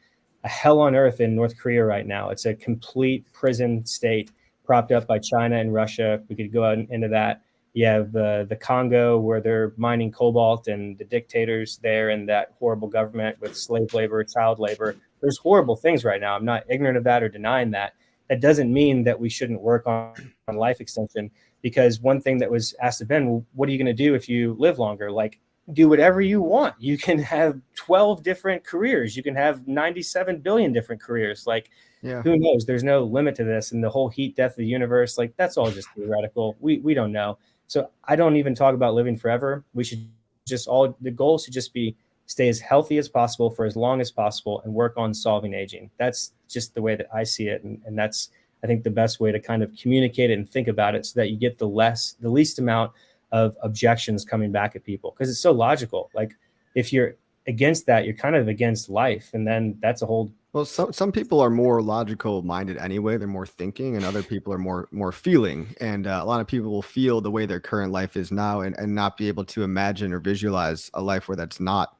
a hell on earth in North Korea right now. It's a complete prison state propped up by China and Russia. We could go out into that. You have the Congo where they're mining cobalt and the dictators there and that horrible government with slave labor, child labor. There's horrible things right now. I'm not ignorant of that or denying that. That doesn't mean that we shouldn't work on life extension, because one thing that was asked of Ben, well, what are you going to do if you live longer? Like, do whatever you want. You can have 12 different careers. You can have 97 billion different careers. Like, who knows? There's no limit to this. And the whole heat death of the universe, like that's all just theoretical. We don't know. So I don't even talk about living forever. We should just the goal should just be stay as healthy as possible for as long as possible and work on solving aging. That's just the way that I see it. And that's, I think, the best way to kind of communicate it and think about it so that you get the least amount of objections coming back at people, because it's so logical. Like if you're against that, you're kind of against life, and then that's a whole. Well, some people are more logical minded anyway. They're more thinking, and other people are more feeling. And a lot of people will feel the way their current life is now, and not be able to imagine or visualize a life where that's not,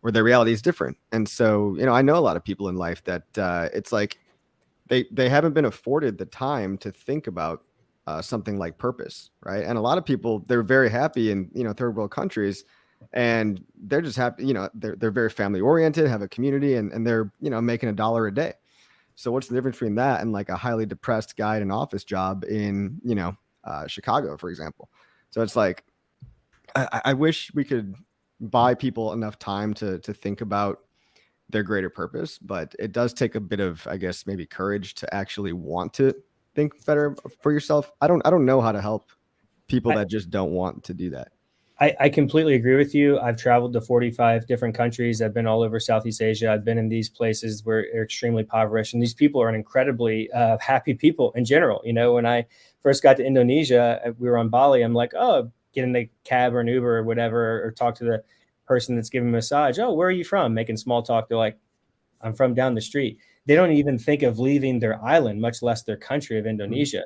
where their reality is different. And so, I know a lot of people in life that it's like they haven't been afforded the time to think about something like purpose, right? And a lot of people, they're very happy in third world countries, and they're just happy. They're very family oriented, have a community, and they're making $1 a day. So what's the difference between that and like a highly depressed guy in an office job in Chicago, for example? So it's like I wish we could buy people enough time to think about their greater purpose, but it does take a bit of, I guess, maybe courage to actually want to think better for yourself. I don't know how to help people that just don't want to do that. I completely agree with you. I've traveled to 45 different countries. I've been all over Southeast Asia. I've been in these places where they're extremely impoverished, and these people are an incredibly happy people in general. When I first got to Indonesia, we were on Bali. I'm like, oh, get in the cab or an Uber or whatever, or talk to the person that's giving a massage. Oh, where are you from? Making small talk. They're like, I'm from down the street. They don't even think of leaving their island, much less their country of Indonesia.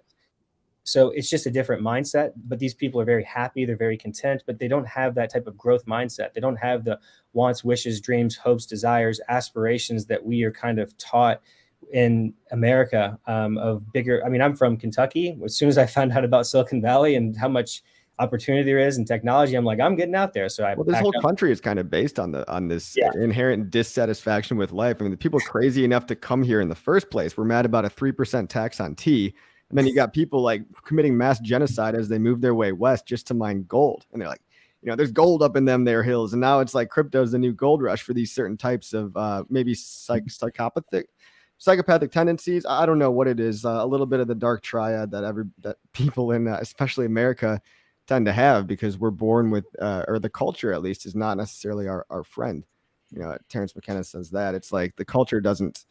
So it's just a different mindset. But these people are very happy. They're very content, but they don't have that type of growth mindset. They don't have the wants, wishes, dreams, hopes, desires, aspirations that we are kind of taught in America of bigger. I mean, I'm from Kentucky. As soon as I found out about Silicon Valley and how much opportunity there is in technology, I'm like, I'm getting out there. So this whole country is kind of based on this inherent dissatisfaction with life. I mean, the people crazy enough to come here in the first place were mad about a 3% tax on tea. And then you got people like committing mass genocide as they move their way west just to mine gold. And they're like, there's gold up in them there hills. And now it's like crypto is the new gold rush for these certain types of maybe psychopathic psychopathic tendencies. I don't know what it is. A little bit of the dark triad that people in especially America tend to have, because we're born with, or the culture at least is not necessarily our friend. Terrence McKenna says that it's like the culture doesn't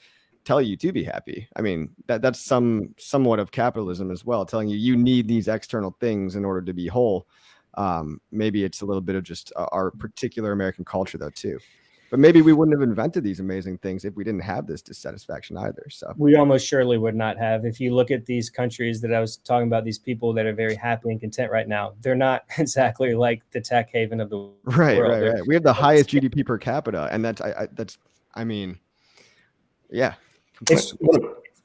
tell you to be happy. I mean, that's somewhat of capitalism as well, telling you need these external things in order to be whole. Maybe it's a little bit of just our particular American culture though too. But maybe we wouldn't have invented these amazing things if we didn't have this dissatisfaction either. So we almost surely would not have. If you look at these countries that I was talking about, these people that are very happy and content right now, they're not exactly like the tech haven of the world. Right. We have the highest GDP per capita, and I mean, yeah. It's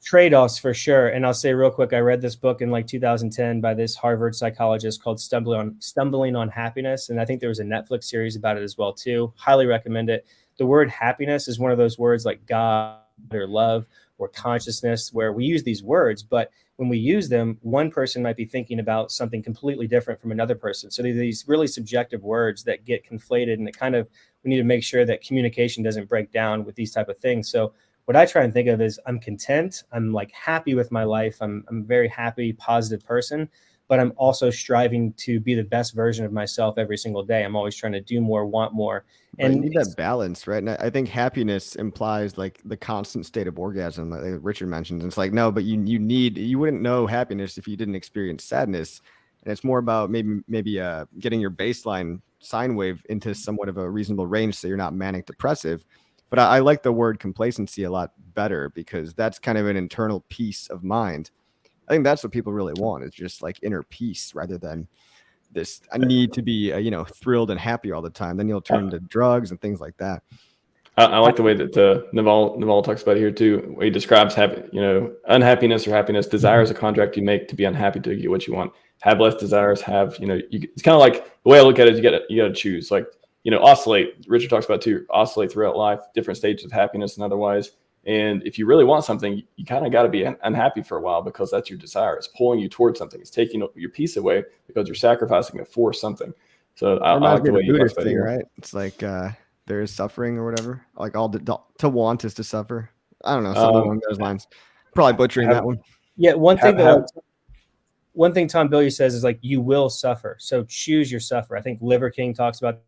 trade-offs for sure. And I'll say real quick, I read this book in like 2010 by this Harvard psychologist called Stumbling on Happiness. And I think there was a Netflix series about it as well too. Highly recommend it. The word happiness is one of those words like God or love or consciousness, where we use these words, but when we use them, one person might be thinking about something completely different from another person. So these really subjective words that get conflated, and we need to make sure that communication doesn't break down with these type of things. So what I try and think of is I'm content. I'm like happy with my life. I'm a very happy, positive person, but I'm also striving to be the best version of myself every single day. I'm always trying to do more, want more. And you need that balance, right? And I think happiness implies like the constant state of orgasm, like Richard mentions. It's like, no, but you wouldn't know happiness if you didn't experience sadness. And it's more about maybe getting your baseline sine wave into somewhat of a reasonable range, so you're not manic depressive. But I like the word complacency a lot better, because that's kind of an internal peace of mind. I think that's what people really want, is just like inner peace, rather than this I need to be thrilled and happy all the time. Then you'll turn to drugs and things like that. I like the way that Naval talks about it here too. Where he describes unhappiness or happiness. Desire is a contract you make to be unhappy to get what you want. Have less desires. It's kind of like, the way I look at it is you got to choose. Like, oscillate. Richard talks about too. Oscillate throughout life, different stages of happiness and otherwise. And if you really want something, you kind of got to be unhappy for a while, because that's your desire. It's pulling you towards something. It's taking your peace away because you're sacrificing it for something. So I like the way you talk about it, right? It's like there is suffering or whatever. Like to want is to suffer. I don't know, something along those lines. Probably butchering that one. Yeah, one thing Tom Billier says is like, you will suffer. So choose your suffer. I think Liver King talks about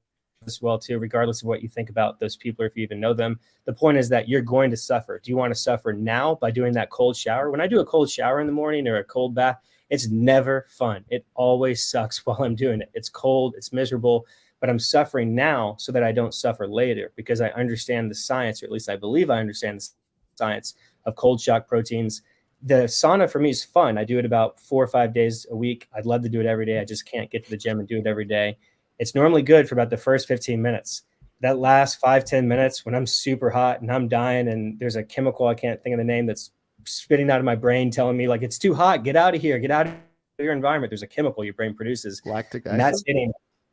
as well too, regardless of what you think about those people or if you even know them. The point is that you're going to suffer. Do you want to suffer now by doing that cold shower? When I do a cold shower in the morning or a cold bath, it's never fun. It always sucks while I'm doing it. It's cold, it's miserable, but I'm suffering now so that I don't suffer later, because I understand the science, or at least I believe I understand the science of cold shock proteins. The sauna for me is fun. I do it about 4 or 5 days a week. I'd love to do it every day. I just can't get to the gym and do it every day. It's normally good for about the first 15 minutes. That last 5-10 minutes, when I'm super hot and I'm dying and there's a chemical, I can't think of the name, that's spitting out of my brain telling me like, it's too hot, get out of here, get out of your environment. There's a chemical your brain produces. Lactic acid? And that's hitting.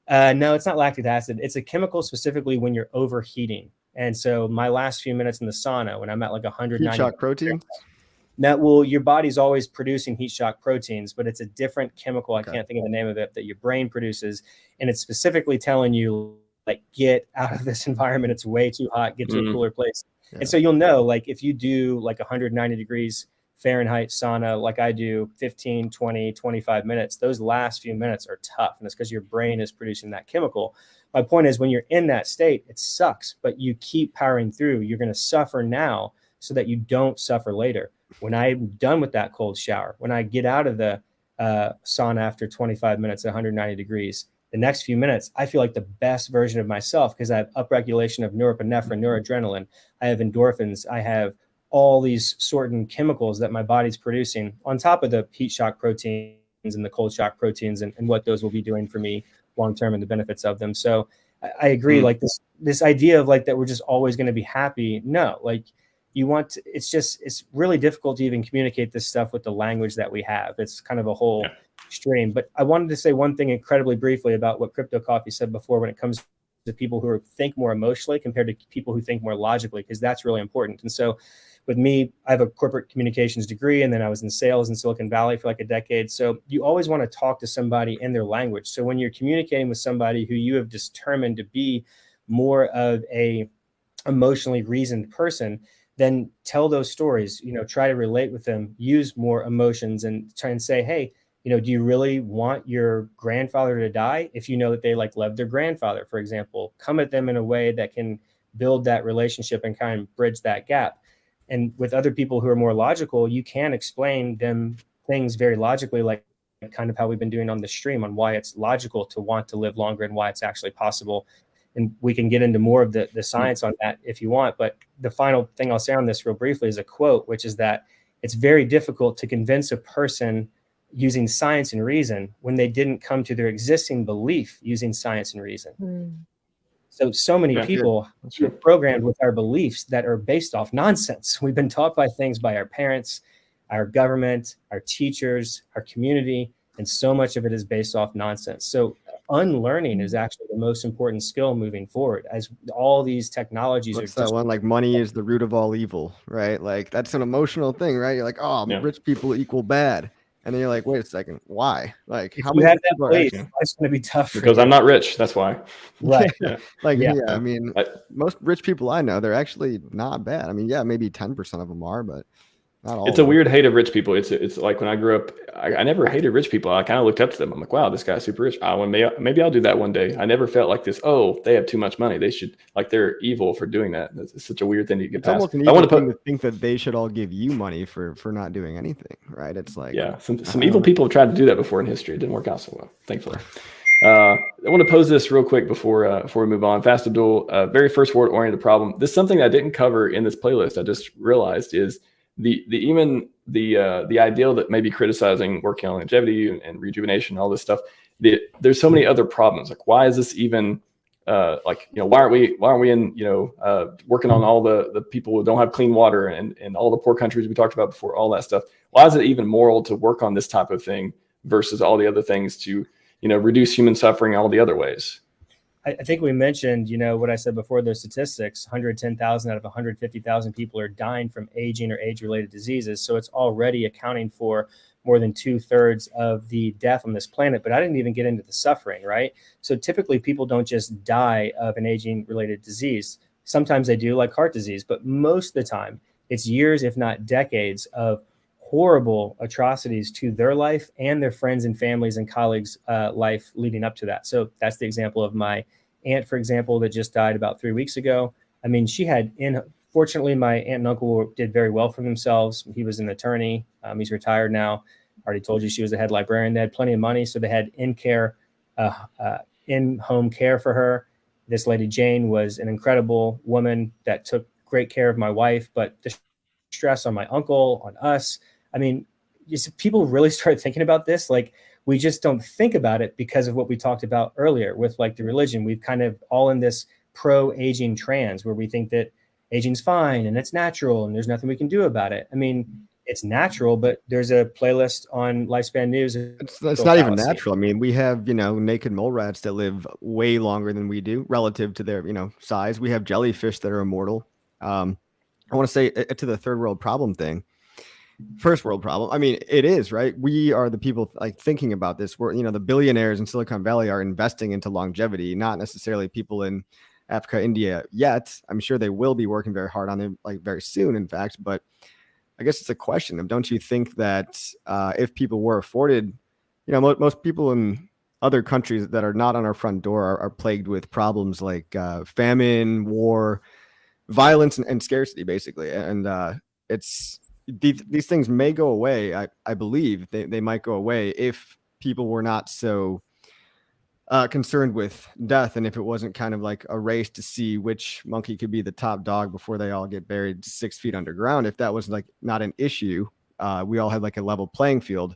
No, it's not lactic acid. It's a chemical specifically when you're overheating. And so my last few minutes in the sauna, when I'm at like 190. Heat shock protein? Your body's always producing heat shock proteins, but it's a different chemical. Okay. I can't think of the name of it, that your brain produces. And it's specifically telling you, like, get out of this environment. It's way too hot. Get to a cooler place. Yeah. And so you'll know, like, if you do like 190 degrees Fahrenheit sauna, like I do, 15, 20, 25 minutes, those last few minutes are tough. And it's because your brain is producing that chemical. My point is, when you're in that state, it sucks, but you keep powering through. You're going to suffer now so that you don't suffer later. When I'm done with that cold shower, when I get out of the sauna after 25 minutes at 190 degrees, the next few minutes, I feel like the best version of myself, because I have upregulation of norepinephrine, noradrenaline, I have endorphins, I have all these certain chemicals that my body's producing on top of the heat shock proteins and the cold shock proteins and what those will be doing for me long-term and the benefits of them. So I agree, like this idea of like that we're just always going to be happy. No, like it's really difficult to even communicate this stuff with the language that we have. It's kind of a whole stream. But I wanted to say one thing incredibly briefly about what Crypto Coffee said before when it comes to people who think more emotionally compared to people who think more logically, because that's really important. And so with me, I have a corporate communications degree, and then I was in sales in Silicon Valley for like a decade. So you always want to talk to somebody in their language. So when you're communicating with somebody who you have determined to be more of a emotionally reasoned person, then tell those stories, try to relate with them, use more emotions, and try and say, hey, do you really want your grandfather to die? If you know that they like love their grandfather, for example, come at them in a way that can build that relationship and kind of bridge that gap. And with other people who are more logical, you can explain them things very logically, like kind of how we've been doing on the stream, on why it's logical to want to live longer and why it's actually possible. And we can get into more of the science on that if you want. But the final thing I'll say on this real briefly is a quote, which is that it's very difficult to convince a person using science and reason when they didn't come to their existing belief using science and reason. So many people are programmed with our beliefs that are based off nonsense. We've been taught by things by our parents, our government, our teachers, our community, and so much of it is based off nonsense. So unlearning is actually the most important skill moving forward, as all these technologies What's that one? Like, money is the root of all evil, right? Like, that's an emotional thing, right? You're like, oh, rich people equal bad. And then you're like, wait a second, why? Like, how many people are actually? It's going to be tough. Because I'm not rich. That's why. Right. I mean, most rich people I know, they're actually not bad. I mean, maybe 10% of them are, but not all. It's a weird hate of rich people. It's like when I grew up, I never hated rich people. I kind of looked up to them. I'm like, wow, this guy's super rich. Maybe I'll do that one day. I never felt like this. Oh, they have too much money. They should, like, they're evil for doing that. It's such a weird thing to get past. Almost an evil thing to think that they should all give you money for not doing anything, right? It's like, some evil people have tried to do that before in history. It didn't work out so well, thankfully. I want to pose this real quick before we move on. Fast Abdul, very first word oriented problem. This is something I didn't cover in this playlist. I just realized is the ideal that may be criticizing working on longevity and rejuvenation, all this stuff. There's so many other problems. Like, why is this even why aren't we in working on all the people who don't have clean water and all the poor countries we talked about before, all that stuff? Why is it even moral to work on this type of thing versus all the other things to reduce human suffering all the other ways? I think we mentioned, what I said before, those statistics, 110,000 out of 150,000 people are dying from aging or age-related diseases. So it's already accounting for more than 2/3 of the death on this planet. But I didn't even get into the suffering, right? So typically people don't just die of an aging-related disease. Sometimes they do, like heart disease, but most of the time it's years, if not decades, of horrible atrocities to their life and their friends and families and colleagues' life leading up to that. So that's the example of my aunt, for example, that just died about 3 weeks ago. I mean, fortunately, my aunt and uncle did very well for themselves. He was an attorney. He's retired now. I already told you she was the head librarian. They had plenty of money, so they had in-home care for her. This lady, Jane, was an incredible woman that took great care of my wife, but the stress on my uncle, on us, I mean, people really start thinking about this. Like, we just don't think about it because of what we talked about earlier with like the religion. We've kind of all in this pro-aging trans where we think that aging's fine and it's natural and there's nothing we can do about it. I mean, it's natural, but there's a playlist on Lifespan News. It's not even natural. I mean, we have, naked mole rats that live way longer than we do relative to their, size. We have jellyfish that are immortal. I want to say to the third world problem thing. First world problem. I mean, it is, right? We are the people like thinking about this. We're, the billionaires in Silicon Valley are investing into longevity, not necessarily people in Africa, India yet. I'm sure they will be working very hard on it, like very soon, in fact. But I guess it's a question of, don't you think that if people were afforded, most people in other countries that are not on our front door are plagued with problems like famine, war, violence, and scarcity, basically. And these things may go away. I believe they might go away if people were not so concerned with death, and if it wasn't kind of like a race to see which monkey could be the top dog before they all get buried 6 feet underground. If that was like not an issue, we all had like a level playing field,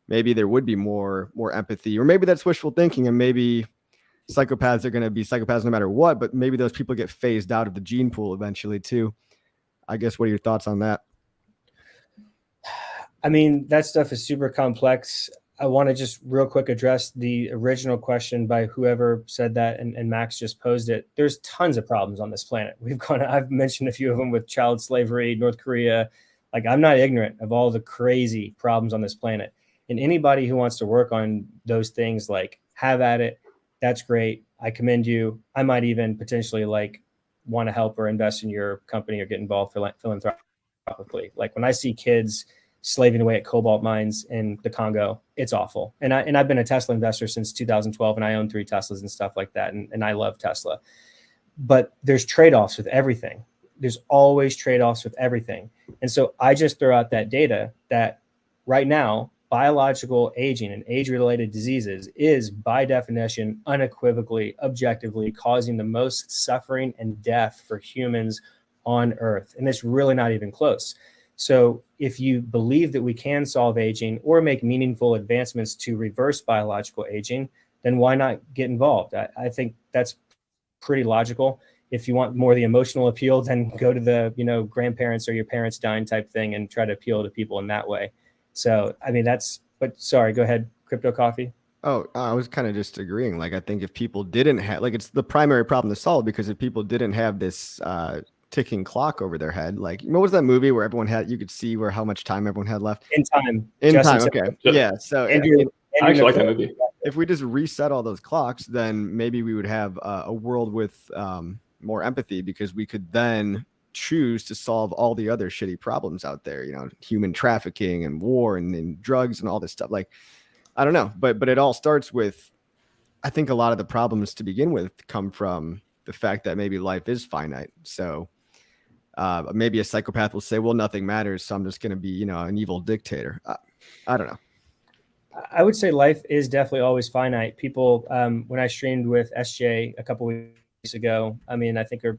maybe there would be more empathy. Or maybe that's wishful thinking, and maybe psychopaths are going to be psychopaths no matter what, but maybe those people get phased out of the gene pool eventually too. I guess, what are your thoughts on that? I mean, that stuff is super complex. I want to just real quick address the original question by whoever said that, and Max just posed it. There's tons of problems on this planet. I've mentioned a few of them with child slavery, North Korea. Like, I'm not ignorant of all the crazy problems on this planet. And anybody who wants to work on those things, like, have at it. That's great. I commend you. I might even potentially want to help or invest in your company or get involved philanthropically. Like when I see kids slaving away at cobalt mines in the Congo, it's awful. And I've been a Tesla investor since 2012, and I own 3 Teslas and stuff like that. And I love Tesla. But there's trade-offs with everything. There's always trade-offs with everything. And so I just throw out that data that right now, biological aging and age-related diseases is by definition, unequivocally, objectively causing the most suffering and death for humans on Earth. And it's really not even close. So if you believe that we can solve aging or make meaningful advancements to reverse biological aging, then why not get involved? I think that's pretty logical. If you want more of the emotional appeal, then go to the, grandparents or your parents dying type thing and try to appeal to people in that way. So, I mean, but sorry, go ahead, Crypto Coffee. Oh, I was kind of just agreeing. Like, I think if people didn't have, like, it's the primary problem to solve, because if people didn't have this ticking clock over their head, like, what was that movie where you could see how much time everyone had left? In Time. Okay. Yeah. So I actually like that movie. If we just reset all those clocks, then maybe we would have a world with more empathy, because we could then choose to solve all the other shitty problems out there, human trafficking and war and drugs and all this stuff. Like, I don't know, but it all starts with, I think a lot of the problems to begin with come from the fact that maybe life is finite. So maybe a psychopath will say, well, nothing matters, so I'm just going to be, an evil dictator. I don't know. I would say life is definitely always finite. People, when I streamed with SJ a couple weeks ago, I mean, I think her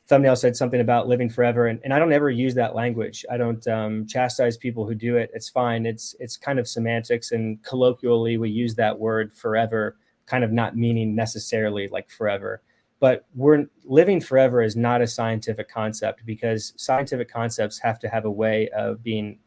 thumbnail said something about living forever. And I don't ever use that language. I don't chastise people who do it. It's fine. It's kind of semantics. And colloquially, we use that word forever, kind of not meaning necessarily like forever. But living forever is not a scientific concept, because scientific concepts have to have a way of being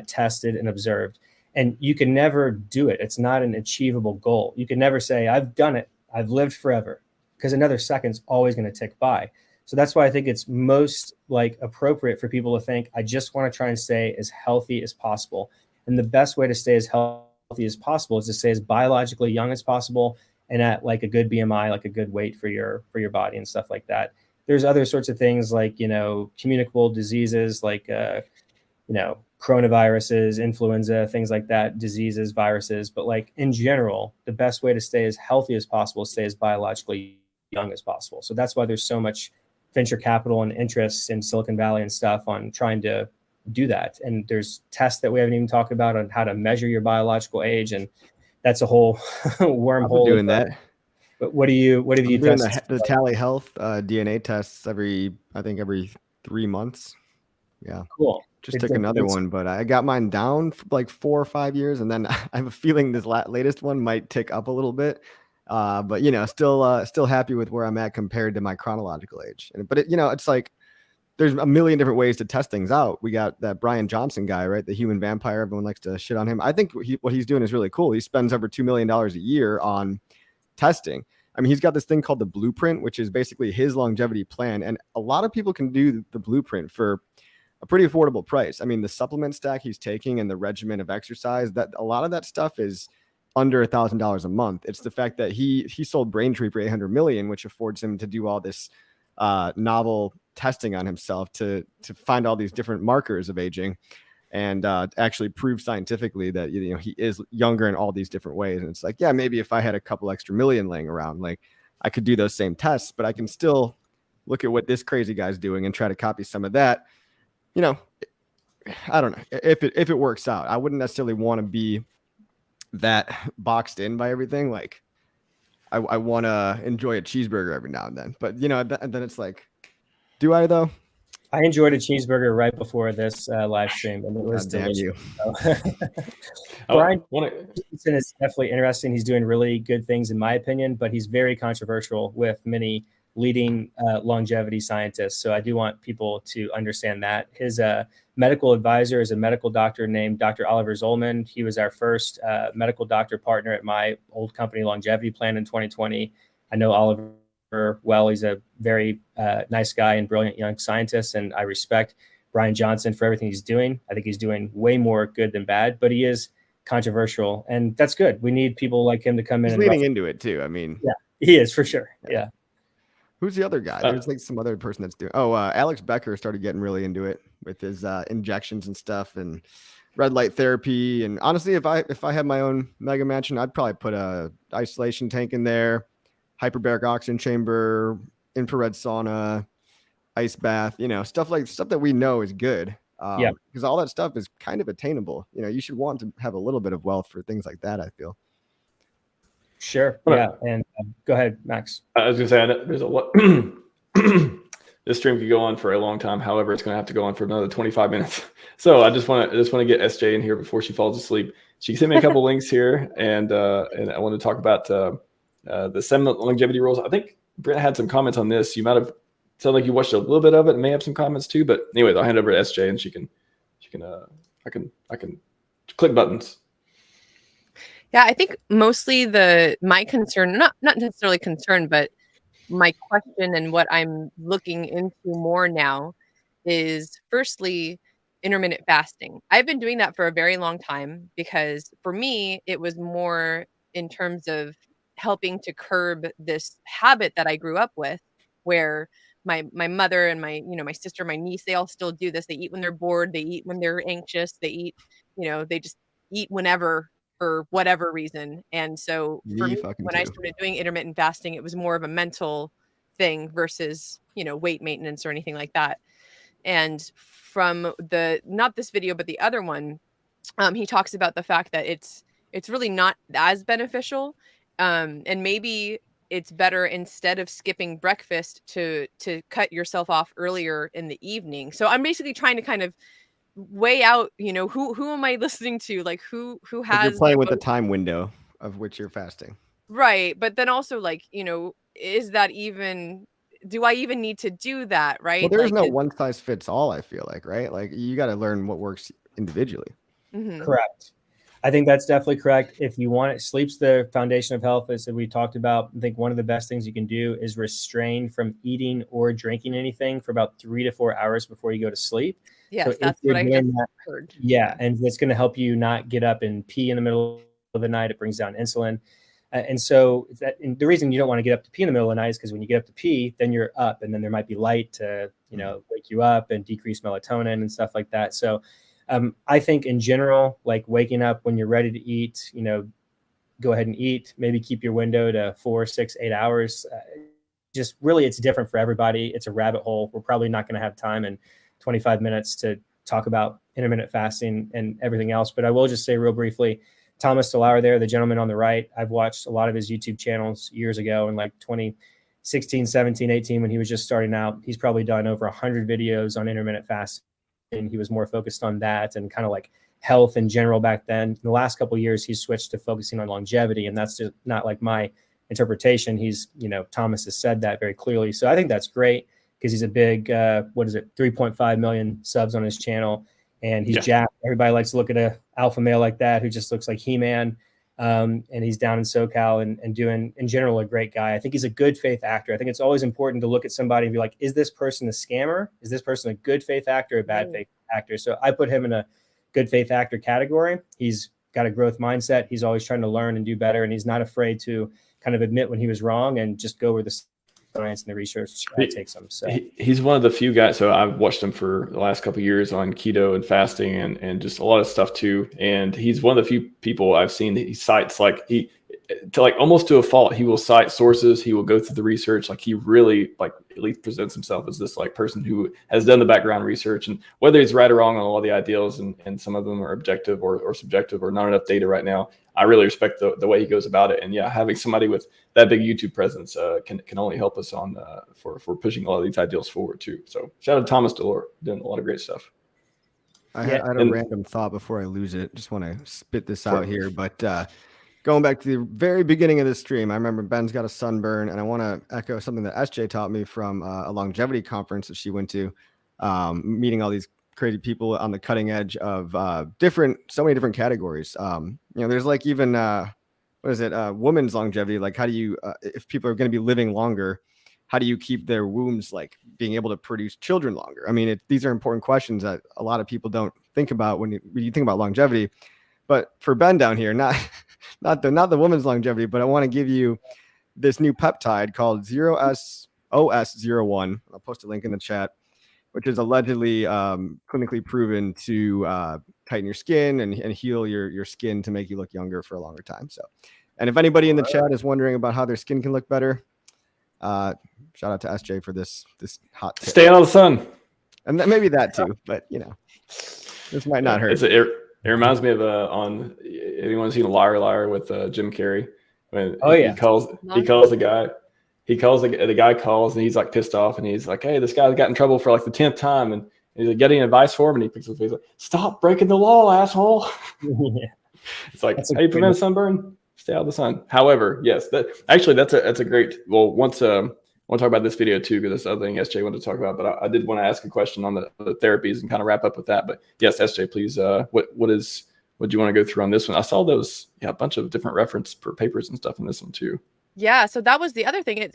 tested and observed. And you can never do it. It's not an achievable goal. You can never say, I've done it, I've lived forever, because another second's always going to tick by. So that's why I think it's most appropriate for people to think, I just want to try and stay as healthy as possible. And the best way to stay as healthy as possible is to stay as biologically young as possible, and at a good BMI, like a good weight for your body and stuff like that. There's other sorts of things like, communicable diseases, like, coronaviruses, influenza, things like that, diseases, viruses. But in general, the best way to stay as healthy as possible is stay as biologically young as possible. So that's why there's so much venture capital and interest in Silicon Valley and stuff on trying to do that. And there's tests that we haven't even talked about on how to measure your biological age. And that's a whole wormhole. Doing that. But what have you tested? The Tally Health DNA tests every 3 months. Yeah. Cool. Just took another one, but I got mine down for 4 or 5 years, and then I have a feeling this latest one might tick up a little bit. But still happy with where I'm at compared to my chronological age. But it's like there's a million different ways to test things out. We got that Brian Johnson guy, right? The human vampire. Everyone likes to shit on him. I think what he's doing is really cool. He spends over $2 million a year on testing. I mean, he's got this thing called the Blueprint, which is basically his longevity plan. And a lot of people can do the Blueprint for a pretty affordable price. I mean, the supplement stack he's taking and the regimen of exercise, that a lot of that stuff is under $1,000 a month. It's the fact that he sold Braintree for $800 million, which affords him to do all this novel testing on himself to find all these different markers of aging, and actually prove scientifically that he is younger in all these different ways. And it's like, yeah, maybe if I had a couple extra million laying around, I could do those same tests, but I can still look at what this crazy guy's doing and try to copy some of that. I don't know if it works out. I wouldn't necessarily want to be that boxed in by everything. I want to enjoy a cheeseburger every now and then, but and then it's like, do I though? I enjoyed a cheeseburger right before this live stream, and it was delicious. Brian Johnson is definitely interesting. He's doing really good things in my opinion, but he's very controversial with many leading longevity scientists. So I do want people to understand that. His medical advisor is a medical doctor named Dr. Oliver Zolman. He was our first medical doctor partner at my old company, Longevity Plan, in 2020. I know Oliver well. He's a very nice guy and brilliant young scientist, and I respect Brian Johnson for everything he's doing. I think he's doing way more good than bad, but he is controversial, and that's good. We need people like him to come in. He's leading into it too. I mean, yeah, he is for sure. Yeah. Who's the other guy? There's like some other person that's doing. Oh, Alex Becker started getting really into it with his injections and stuff and red light therapy. And honestly, if I had my own mega mansion, I'd probably put a isolation tank in there, hyperbaric oxygen chamber, infrared sauna, ice bath. Stuff that we know is good. Because all that stuff is kind of attainable. You should want to have a little bit of wealth for things like that, I feel. Sure. Yeah. And go ahead, Max. I was gonna say there's a lot. This stream could go on for a long time. However, it's gonna have to go on for another 25 minutes. So I just want to get SJ in here before she falls asleep. She sent me a couple links here, and I want to talk about the 7 longevity rules. I think Brent had some comments on this. You might have sounded like you watched a little bit of it and may have some comments too. But anyways, I'll hand over to SJ, and I can click buttons. Yeah, I think mostly my concern, not necessarily concern, but my question and what I'm looking into more now is firstly intermittent fasting. I've been doing that for a very long time because for me, it was more in terms of helping to curb this habit that I grew up with where my mother and my sister, my niece, they all still do this. They eat when they're bored, they eat when they're anxious, they eat, they just eat whenever for whatever reason. And so for me, when I started doing intermittent fasting, it was more of a mental thing versus, weight maintenance or anything like that. And from not this video, but the other one, he talks about the fact that it's really not as beneficial. And maybe it's better instead of skipping breakfast to cut yourself off earlier in the evening. So I'm basically trying to kind of weigh out, who am I listening to? Like who has you're playing with the time window of which you're fasting. Right. But then also is that even, do I even need to do that? Right. Well, there's no one size fits all, I feel like, right? Like you got to learn what works individually. Mm-hmm. Correct. I think that's definitely correct. If you want it, sleep's the foundation of health, as we talked about. I think one of the best things you can do is restrain from eating or drinking anything for about 3 to 4 hours before you go to sleep. Yes, so that's what I just heard. Yeah, and it's going to help you not get up and pee in the middle of the night. It brings down insulin. And the reason you don't want to get up to pee in the middle of the night is because when you get up to pee, then you're up, and then there might be light to, wake you up and decrease melatonin and stuff like that. So I think in general, like waking up when you're ready to eat, go ahead and eat, maybe keep your window to 4, 6, 8 hours. Just really, it's different for everybody. It's a rabbit hole. We're probably not going to have time in 25 minutes to talk about intermittent fasting and everything else. But I will just say real briefly, Thomas DeLauer there, the gentleman on the right, I've watched a lot of his YouTube channels years ago in like 2016, 17, 18, when he was just starting out. He's probably done over 100 videos on intermittent fasting. And he was more focused on that and kind of like health in general back then. In the last couple of years, he's switched to focusing on longevity. And that's just not like my interpretation. Thomas has said that very clearly. So I think that's great because he's a big, 3.5 million subs on his channel. And he's jacked. Everybody likes to look at an alpha male like that who just looks like He-Man. And he's down in SoCal and doing, in general, a great guy. I think he's a good faith actor. I think it's always important to look at somebody and be like, is this person a scammer? Is this person a good faith actor or a bad faith actor? So I put him in a good faith actor category. He's got a growth mindset. He's always trying to learn and do better. And he's not afraid to kind of admit when he was wrong and just go where the science and the research takes him. So he's one of the few guys. So I've watched him for the last couple of years on keto and fasting and just a lot of stuff too. And he's one of the few people I've seen that he cites almost to a fault. He will cite sources. He will go through the research. Like he really at least presents himself as this person who has done the background research, and whether he's right or wrong on all the ideals and some of them are objective or subjective or not enough data right now. I really respect the way he goes about it. And yeah, having somebody with that big YouTube presence can only help us on for pushing a lot of these ideals forward too. So shout out to Thomas DeLauer, doing a lot of great stuff. I had a random thought before I lose it. Just want to spit this out here, but going back to the very beginning of the stream, I remember Ben's got a sunburn, and I want to echo something that SJ taught me from a longevity conference that she went to, meeting all these crazy people on the cutting edge of so many different categories. There's like even women's longevity. Like how do you, if people are going to be living longer, how do you keep their wombs like being able to produce children longer? I mean, these are important questions that a lot of people don't think about when you think about longevity. But for Ben down here, not the woman's longevity, but I want to give you this new peptide called 0S OS01. I'll post a link in the chat, which is allegedly clinically proven to tighten your skin and heal your skin to make you look younger for a longer time. So, and if anybody in the chat is wondering about how their skin can look better, shout out to SJ for this hot tip. Stay out of the sun. And maybe that too, but this might not hurt. It reminds me of on anyone seen Liar Liar with Jim Carrey? When he calls the guy. He calls the guy calls and he's like pissed off and he's like, hey, this guy got in trouble for like the 10th time and he's like getting advice for him and he picks up he's like, stop breaking the law, asshole. Yeah. It's like, how you prevent a sunburn? Stay out of the sun. However, yes, that's a great. Well, once I want to talk about this video too because that's the other thing SJ wanted to talk about. But I did want to ask a question on the therapies and kind of wrap up with that. But yes, SJ, please. What do you want to go through on this one? I saw those a bunch of different reference for papers and stuff in this one too. Yeah, so that was the other thing.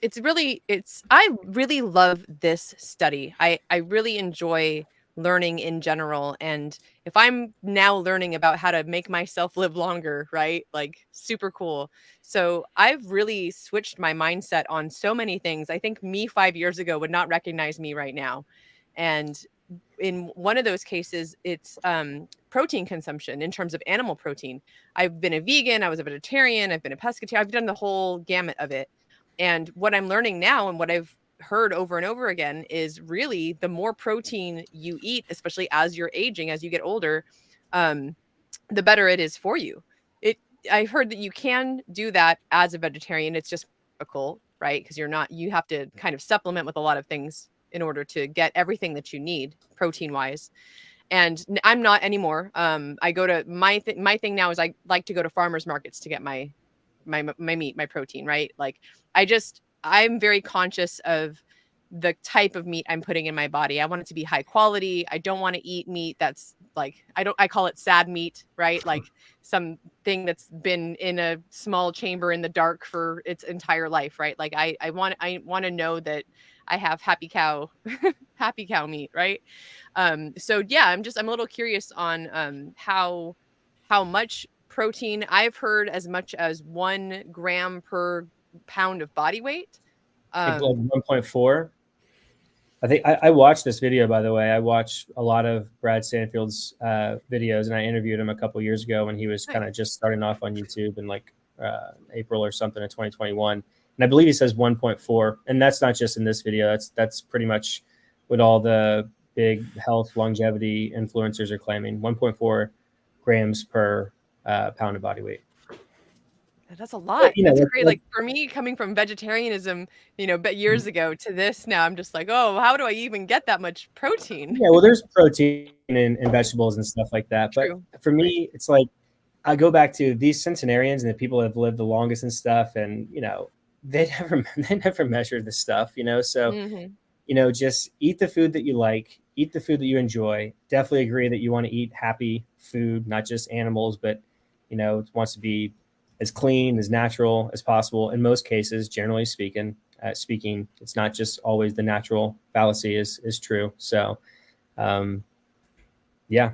I really love this study. I really enjoy learning in general. And if I'm now learning about how to make myself live longer, right? Like super cool. So I've really switched my mindset on so many things. I think me 5 years ago would not recognize me right now. And in one of those cases, it's protein consumption in terms of animal protein. I've been a vegan, I was a vegetarian, I've been a pescatarian, I've done the whole gamut of it. And what I'm learning now and what I've heard over and over again is really the more protein you eat, especially as you're aging, as you get older, the better it is for you. I've heard that you can do that as a vegetarian. It's just difficult, right? Because you have to kind of supplement with a lot of things in order to get everything that you need protein wise. And I'm not anymore. I go to my thing now is I like to go to farmers markets to get my meat, my protein, right? Like I'm very conscious of the type of meat I'm putting in my body. I want it to be high quality. I don't want to eat meat that's like, I call it sad meat, right? Like something that's been in a small chamber in the dark for its entire life, right? Like I want to know that I have happy cow meat, right? So yeah, I'm a little curious on how much protein. I've heard as much as 1 gram per pound of body weight. Like 1.4. I think I watched this video, by the way. I watched a lot of Brad Sandfield's videos, and I interviewed him a couple years ago when he was kind of just starting off on YouTube in like April or something of 2021. And I believe he says 1.4, and that's not just in this video. That's pretty much what all the big health longevity influencers are claiming. 1.4 grams per pound of body weight. That's a lot. That's great. Like for me, coming from vegetarianism, years ago to this now, I'm just like, oh, how do I even get that much protein? Yeah, well, there's protein in vegetables and stuff like that. But for me, it's like I go back to these centenarians and the people that have lived the longest and stuff, and they never measure this stuff, So just eat the food that you like, eat the food that you enjoy. Definitely agree that you want to eat happy food, not just animals, but it wants to be as clean, as natural as possible. In most cases, generally speaking, it's not just always the natural fallacy is true. So, yeah.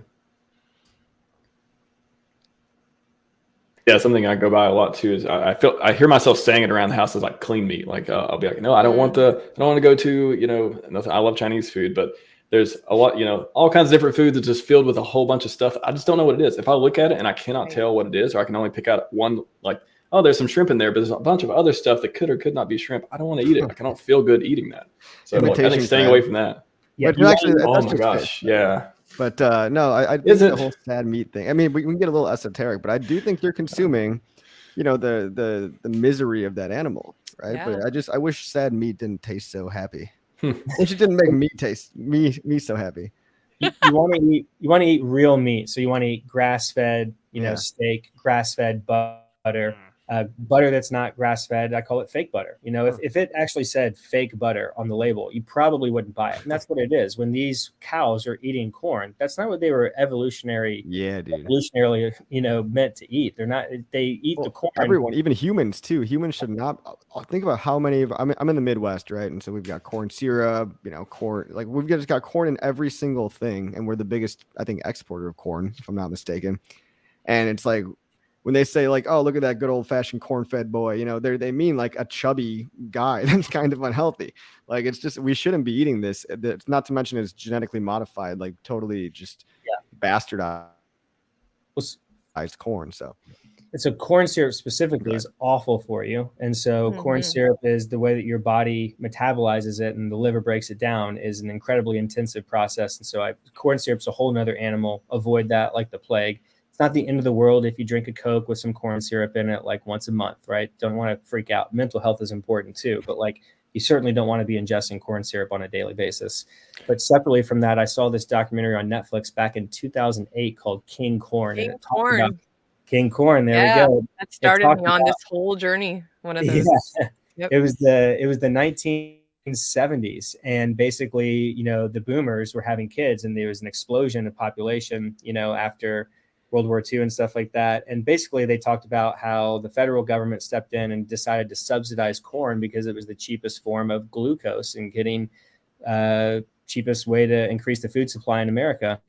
Yeah, something I go by a lot too is I hear myself saying it around the house is like clean meat. Like I'll be like, no, I don't want to go to nothing. I love Chinese food, but there's a lot, all kinds of different foods that's just filled with a whole bunch of stuff. I just don't know what it is. If I look at it and I cannot tell what it is, or I can only pick out one, like, oh, there's some shrimp in there, but there's a bunch of other stuff that could or could not be shrimp. I don't want to eat it. Like, I don't feel good eating that. So I think staying away from that. Yeah, oh my gosh, yeah. But no, I think the whole sad meat thing. I mean, we can get a little esoteric, but I do think you're consuming, the misery of that animal, right? Yeah. But I wish sad meat didn't taste so happy. It just didn't make me so happy. You want to eat real meat, so you want to eat grass-fed, steak, grass-fed butter. Butter that's not grass-fed, I call it fake butter. If it actually said fake butter on the label, you probably wouldn't buy it. And that's what it is. When these cows are eating corn, that's not what they were evolutionarily, meant to eat. They're not. They eat the corn. Everyone, even humans too. Humans should not. Think about how many of. I'm in the Midwest, right? And so we've got corn syrup, corn. Like we've just got corn in every single thing, and we're the biggest, I think, exporter of corn, if I'm not mistaken. And it's like, when they say like, oh, look at that good old fashioned corn-fed boy, you know, they mean like a chubby guy that's kind of unhealthy. Like, it's just, we shouldn't be eating this. Not to mention it's genetically modified, like totally just bastardized corn. So corn syrup specifically is awful for you. And so corn syrup is the way that your body metabolizes it and the liver breaks it down is an incredibly intensive process. And so corn syrup's a whole nother animal. Avoid that like the plague. It's not the end of the world if you drink a Coke with some corn syrup in it like once a month, right? Don't want to freak out. Mental health is important too, but like you certainly don't want to be ingesting corn syrup on a daily basis. But separately from that, I saw this documentary on Netflix back in 2008 called King Corn. King Corn. There we go. That started me on this whole journey. One of those. Yeah. Yep. It was the 1970s, and basically, you know, the boomers were having kids, and there was an explosion of population, you know, after World War II and stuff like that. And basically, they talked about how the federal government stepped in and decided to subsidize corn because it was the cheapest form of glucose and getting cheapest way to increase the food supply in America.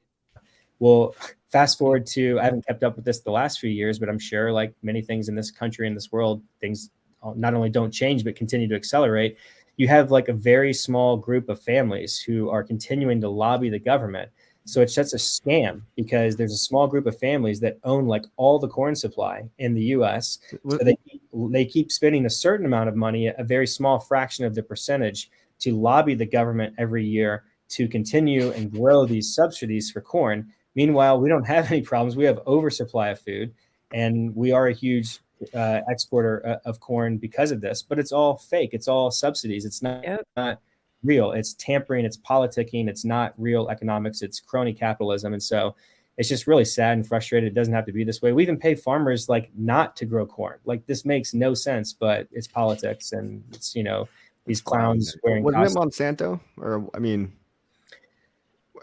Well, fast forward to, I haven't kept up with this the last few years, but I'm sure like many things in this country and this world, things not only don't change, but continue to accelerate. You have like a very small group of families who are continuing to lobby the government. So it's just a scam because there's a small group of families that own like all the corn supply in the US. So they keep spending a certain amount of money, a very small fraction of the percentage, to lobby the government every year to continue and grow these subsidies for corn. Meanwhile, we don't have any problems. We have oversupply of food, and we are a huge exporter of corn because of this. But it's all fake. It's all subsidies. It's not real. It's tampering. It's politicking. It's not real economics. It's crony capitalism. And so it's just really sad and frustrated. It doesn't have to be this way. We even pay farmers like not to grow corn. Like this makes no sense, but it's politics, and it's, you know, these clowns wearing costumes. Wasn't it Monsanto? Or I mean,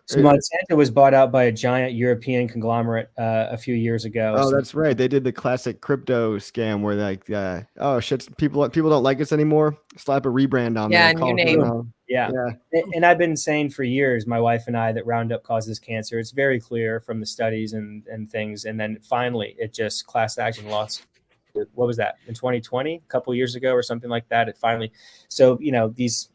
so Monsanto was bought out by a giant European conglomerate a few years ago. Oh, that's right. They did the classic crypto scam where like, oh shit, people don't like us anymore. Slap a rebrand on there. New name. Yeah. And I've been saying for years, my wife and I, that Roundup causes cancer. It's very clear from the studies and things. And then finally, it just class action lost. What was that, in 2020, a couple of years ago or something like that? It finally, so, you know, these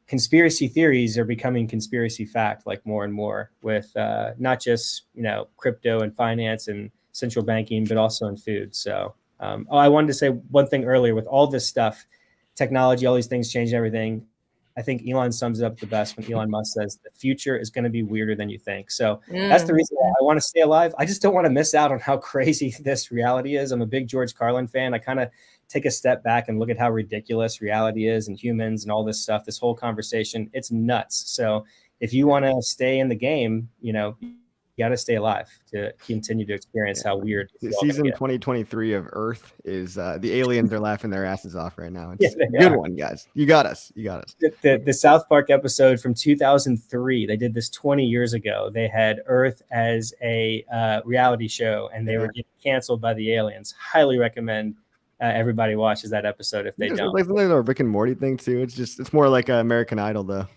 conspiracy theories are becoming conspiracy fact, like more and more with not just, you know, crypto and finance and central banking, but also in food. So I wanted to say one thing earlier with all this stuff, technology, all these things changing everything. I think Elon sums it up the best when Elon Musk says the future is going to be weirder than you think. So that's the reason why I want to stay alive. I just don't want to miss out on how crazy this reality is. I'm a big George Carlin fan. I kind of take a step back and look at how ridiculous reality is and humans and all this stuff, this whole conversation. It's nuts. So if you want to stay in the game, you know, you got to stay alive to continue to experience how weird. Season 2023 of Earth is the aliens are laughing their asses off right now. It's a good one, guys. You got us. The South Park episode from 2003, they did this 20 years ago. They had Earth as a reality show, and they were getting canceled by the aliens. Highly recommend everybody watches that episode if they don't. Like a Rick and Morty thing too. It's more like American Idol though.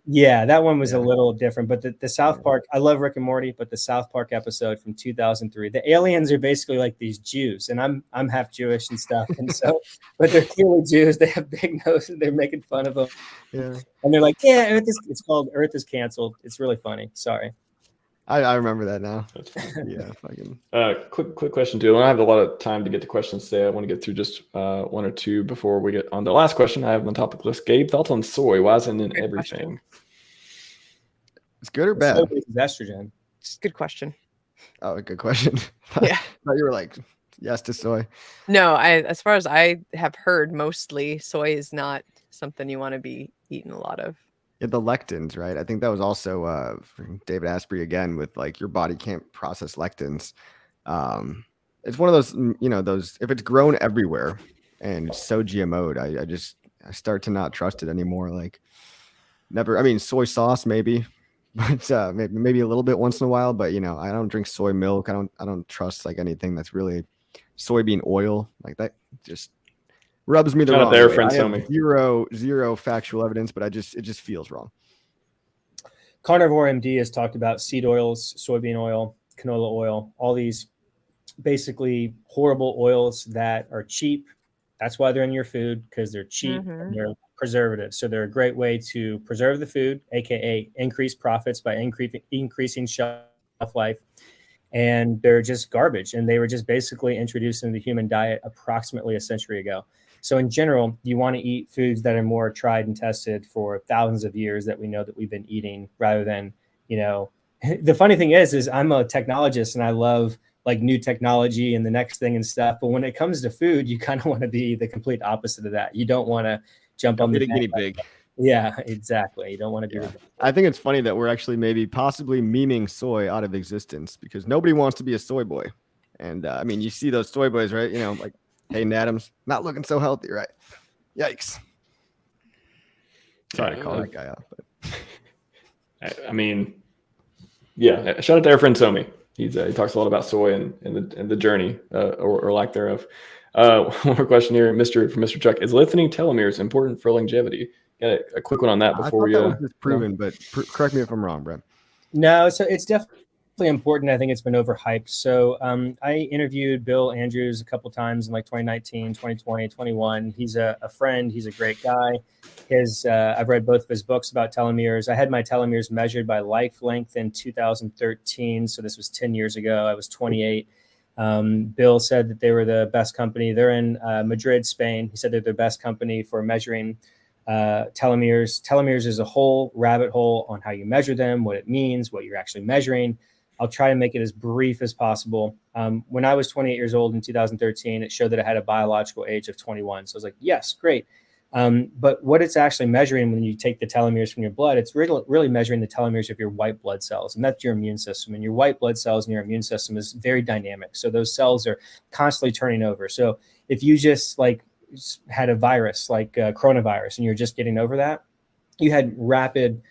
Yeah, that one was a little different, but the South Park, I love Rick and Morty, but the South Park episode from 2003, the aliens are basically like these Jews, and I'm half Jewish and stuff, and so, but they're clearly Jews. They have big noses. They're making fun of them. Yeah, and they're like, yeah, it's called Earth is canceled. It's really funny. Sorry. I remember that now. That's fine. Yeah. Fucking. Quick question too. I don't have a lot of time to get to questions today. I want to get through just one or two before we get on the last question I have on the topic list. Gabe, thoughts on soy? Why isn't it in everything? It's good or bad? Soy is estrogen. It's a good question. Oh, good question. Yeah. You were like, yes to soy. No, as far as I have heard, mostly soy is not something you want to be eating a lot of. Yeah, the lectins, right? I think that was also David Asprey again with like your body can't process lectins. It's one of those, you know, those if it's grown everywhere and it's so GMO'd, I start to not trust it anymore. Like never. I mean, soy sauce maybe, but maybe a little bit once in a while. But you know, I don't drink soy milk. I don't trust like anything that's really soybean oil like that. Just rubs me the wrong way. I have zero factual evidence, but it just feels wrong. Carnivore MD has talked about seed oils, soybean oil, canola oil, all these basically horrible oils that are cheap. That's why they're in your food, because they're cheap and they're preservatives. So they're a great way to preserve the food, aka increase profits by increasing shelf life. And they're just garbage. And they were just basically introduced into the human diet approximately a century ago. So in general, you want to eat foods that are more tried and tested for thousands of years that we know that we've been eating, rather than, the funny thing is I'm a technologist and I love like new technology and the next thing and stuff. But when it comes to food, you kind of want to be the complete opposite of that. You don't want to jump on the guinea pig. Yeah, exactly. You don't want to be. Yeah. I think it's funny that we're actually maybe possibly memeing soy out of existence, because nobody wants to be a soy boy. And I mean, you see those soy boys, right? Like Hayden Adams, not looking so healthy, right? Yikes. Sorry to call that guy out. But I mean, yeah, shout out to our friend Somi. He talks a lot about soy and the journey or lack thereof. One more question here, from Mr. Chuck. Is lengthening telomeres important for longevity? Got a quick one on that before that was just proven, but correct me if I'm wrong, Brent. No, so it's definitely important. I think it's been overhyped. So I interviewed Bill Andrews a couple times in like 2019, 2020, 21. He's a friend. He's a great guy. I've read both of his books about telomeres. I had my telomeres measured by life length in 2013. So this was 10 years ago. I was 28. Bill said that they were the best company. They're in Madrid, Spain. He said they're the best company for measuring telomeres. Telomeres is a whole rabbit hole on how you measure them, what it means, what you're actually measuring. I'll try to make it as brief as possible. When I was 28 years old in 2013, it showed that I had a biological age of 21. So I was like, yes, great. But what it's actually measuring when you take the telomeres from your blood, it's really measuring the telomeres of your white blood cells. And that's your immune system. And your white blood cells and your immune system is very dynamic. So those cells are constantly turning over. So if you just had a virus like coronavirus and you're just getting over that, you had rapid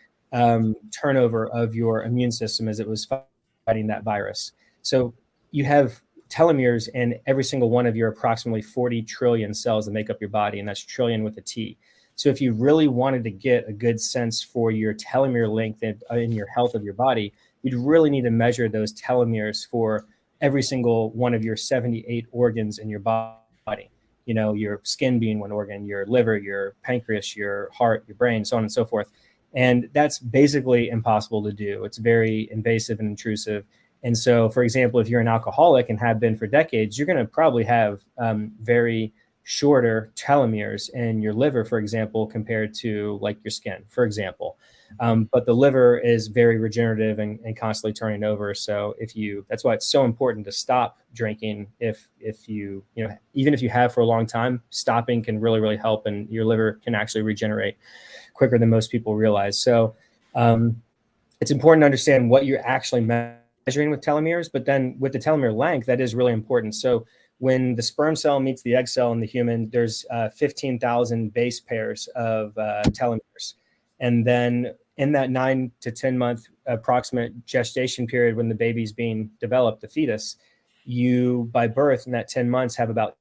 turnover of your immune system as it was fighting that virus. So you have telomeres in every single one of your approximately 40 trillion cells that make up your body, and that's trillion with a T. So if you really wanted to get a good sense for your telomere length in your health of your body, you'd really need to measure those telomeres for every single one of your 78 organs in your body. Your skin being one organ, your liver, your pancreas, your heart, your brain, so on and so forth. And that's basically impossible to do. It's very invasive and intrusive. And so, for example, if you're an alcoholic and have been for decades, you're going to probably have very shorter telomeres in your liver, for example, compared to like your skin, for example. But the liver is very regenerative and constantly turning over. So that's why it's so important to stop drinking. If you even if you have for a long time, stopping can really, really help, and your liver can actually regenerate quicker than most people realize. So it's important to understand what you're actually measuring with telomeres, but then with the telomere length, that is really important. So when the sperm cell meets the egg cell in the human, there's 15,000 base pairs of telomeres. And then in that 9 to 10 month approximate gestation period, when the baby's being developed, the fetus, you by birth in that 10 months have about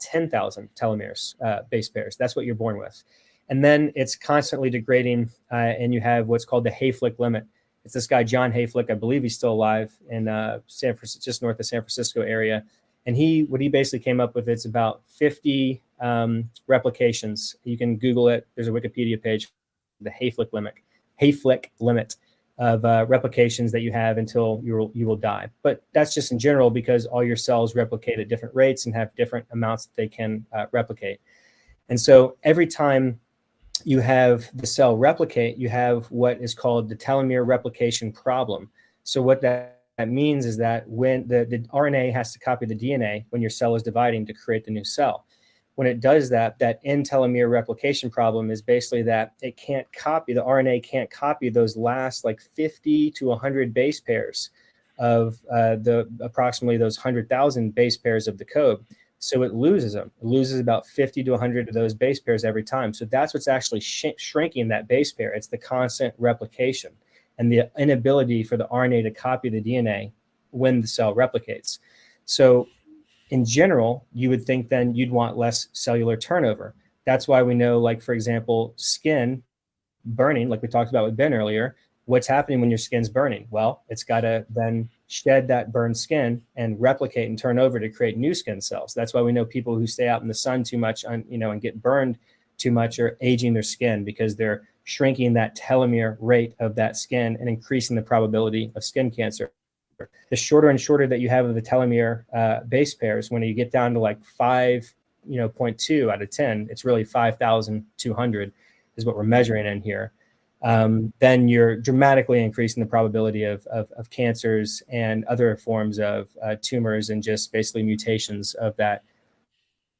10,000 telomeres, base pairs. That's what you're born with. And then it's constantly degrading, and you have what's called the Hayflick limit. It's this guy, John Hayflick. I believe he's still alive in San Francisco, just north of San Francisco area. And what he basically came up with, it's about 50 replications. You can Google it. There's a Wikipedia page, the Hayflick limit of replications that you have until you will die. But that's just in general, because all your cells replicate at different rates and have different amounts that they can replicate. And so every time you have the cell replicate, you have what is called the telomere replication problem. So what that means is that when the RNA has to copy the DNA when your cell is dividing to create the new cell. When it does that end telomere replication problem is basically that the RNA can't copy those last like 50 to 100 base pairs of approximately those 100,000 base pairs of the code. So it loses them. It loses about 50 to 100 of those base pairs every time. So that's what's actually shrinking that base pair. It's the constant replication and the inability for the RNA to copy the DNA when the cell replicates. So in general, you would think then you'd want less cellular turnover. That's why we know, like, for example, skin burning, like we talked about with Ben earlier. What's happening when your skin's burning? Well, it's got to then shed that burned skin and replicate and turn over to create new skin cells. That's why we know people who stay out in the sun too much, and get burned too much are aging their skin, because they're shrinking that telomere rate of that skin and increasing the probability of skin cancer. The shorter and shorter that you have of the telomere base pairs, when you get down to like 5.2 out of 10, it's really 5,200 is what we're measuring in here. Then you're dramatically increasing the probability of cancers and other forms of tumors and just basically mutations of that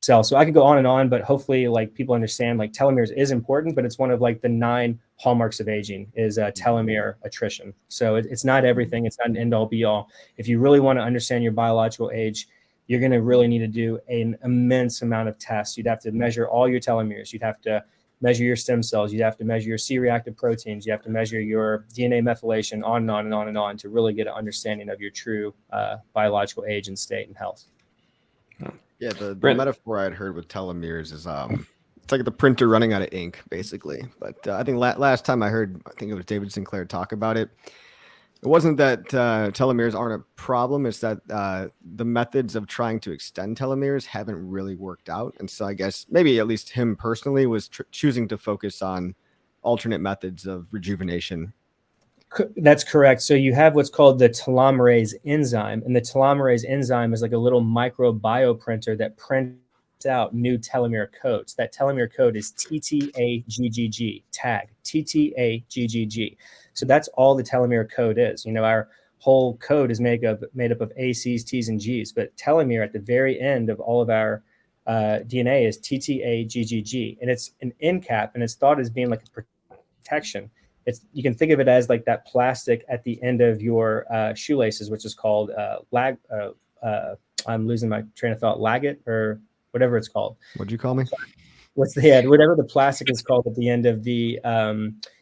cell. So I could go on and on, but hopefully like people understand like telomeres is important, but it's one of like the 9 hallmarks of aging is telomere attrition. So it's not everything. It's not an end all be all. If you really want to understand your biological age, you're going to really need to do an immense amount of tests. You'd have to measure all your telomeres. You'd have to measure your stem cells. You'd have to measure your C-reactive proteins. You have to measure your DNA methylation, on and on and on and on, to really get an understanding of your true biological age and state and health. Yeah, the metaphor I had heard with telomeres is it's like the printer running out of ink, basically. But I think last time I think it was David Sinclair talk about it. It wasn't that telomeres aren't a problem. It's that the methods of trying to extend telomeres haven't really worked out. And so I guess maybe at least him personally was choosing to focus on alternate methods of rejuvenation. That's correct. So you have what's called the telomerase enzyme, and the telomerase enzyme is like a little micro bioprinter that prints out new telomere codes. That telomere code is TTAGGG, tag, TTAGGG. So that's all the telomere code is. Our whole code is made up of A, C's, T's, and G's, but telomere at the very end of all of our DNA is TTAGGG, and it's an end cap, and it's thought as being like a protection. You can think of it as like that plastic at the end of your shoelaces, which is called I'm losing my train of thought, laget or whatever it's called. What'd you call me? Whatever the plastic is called at the end of the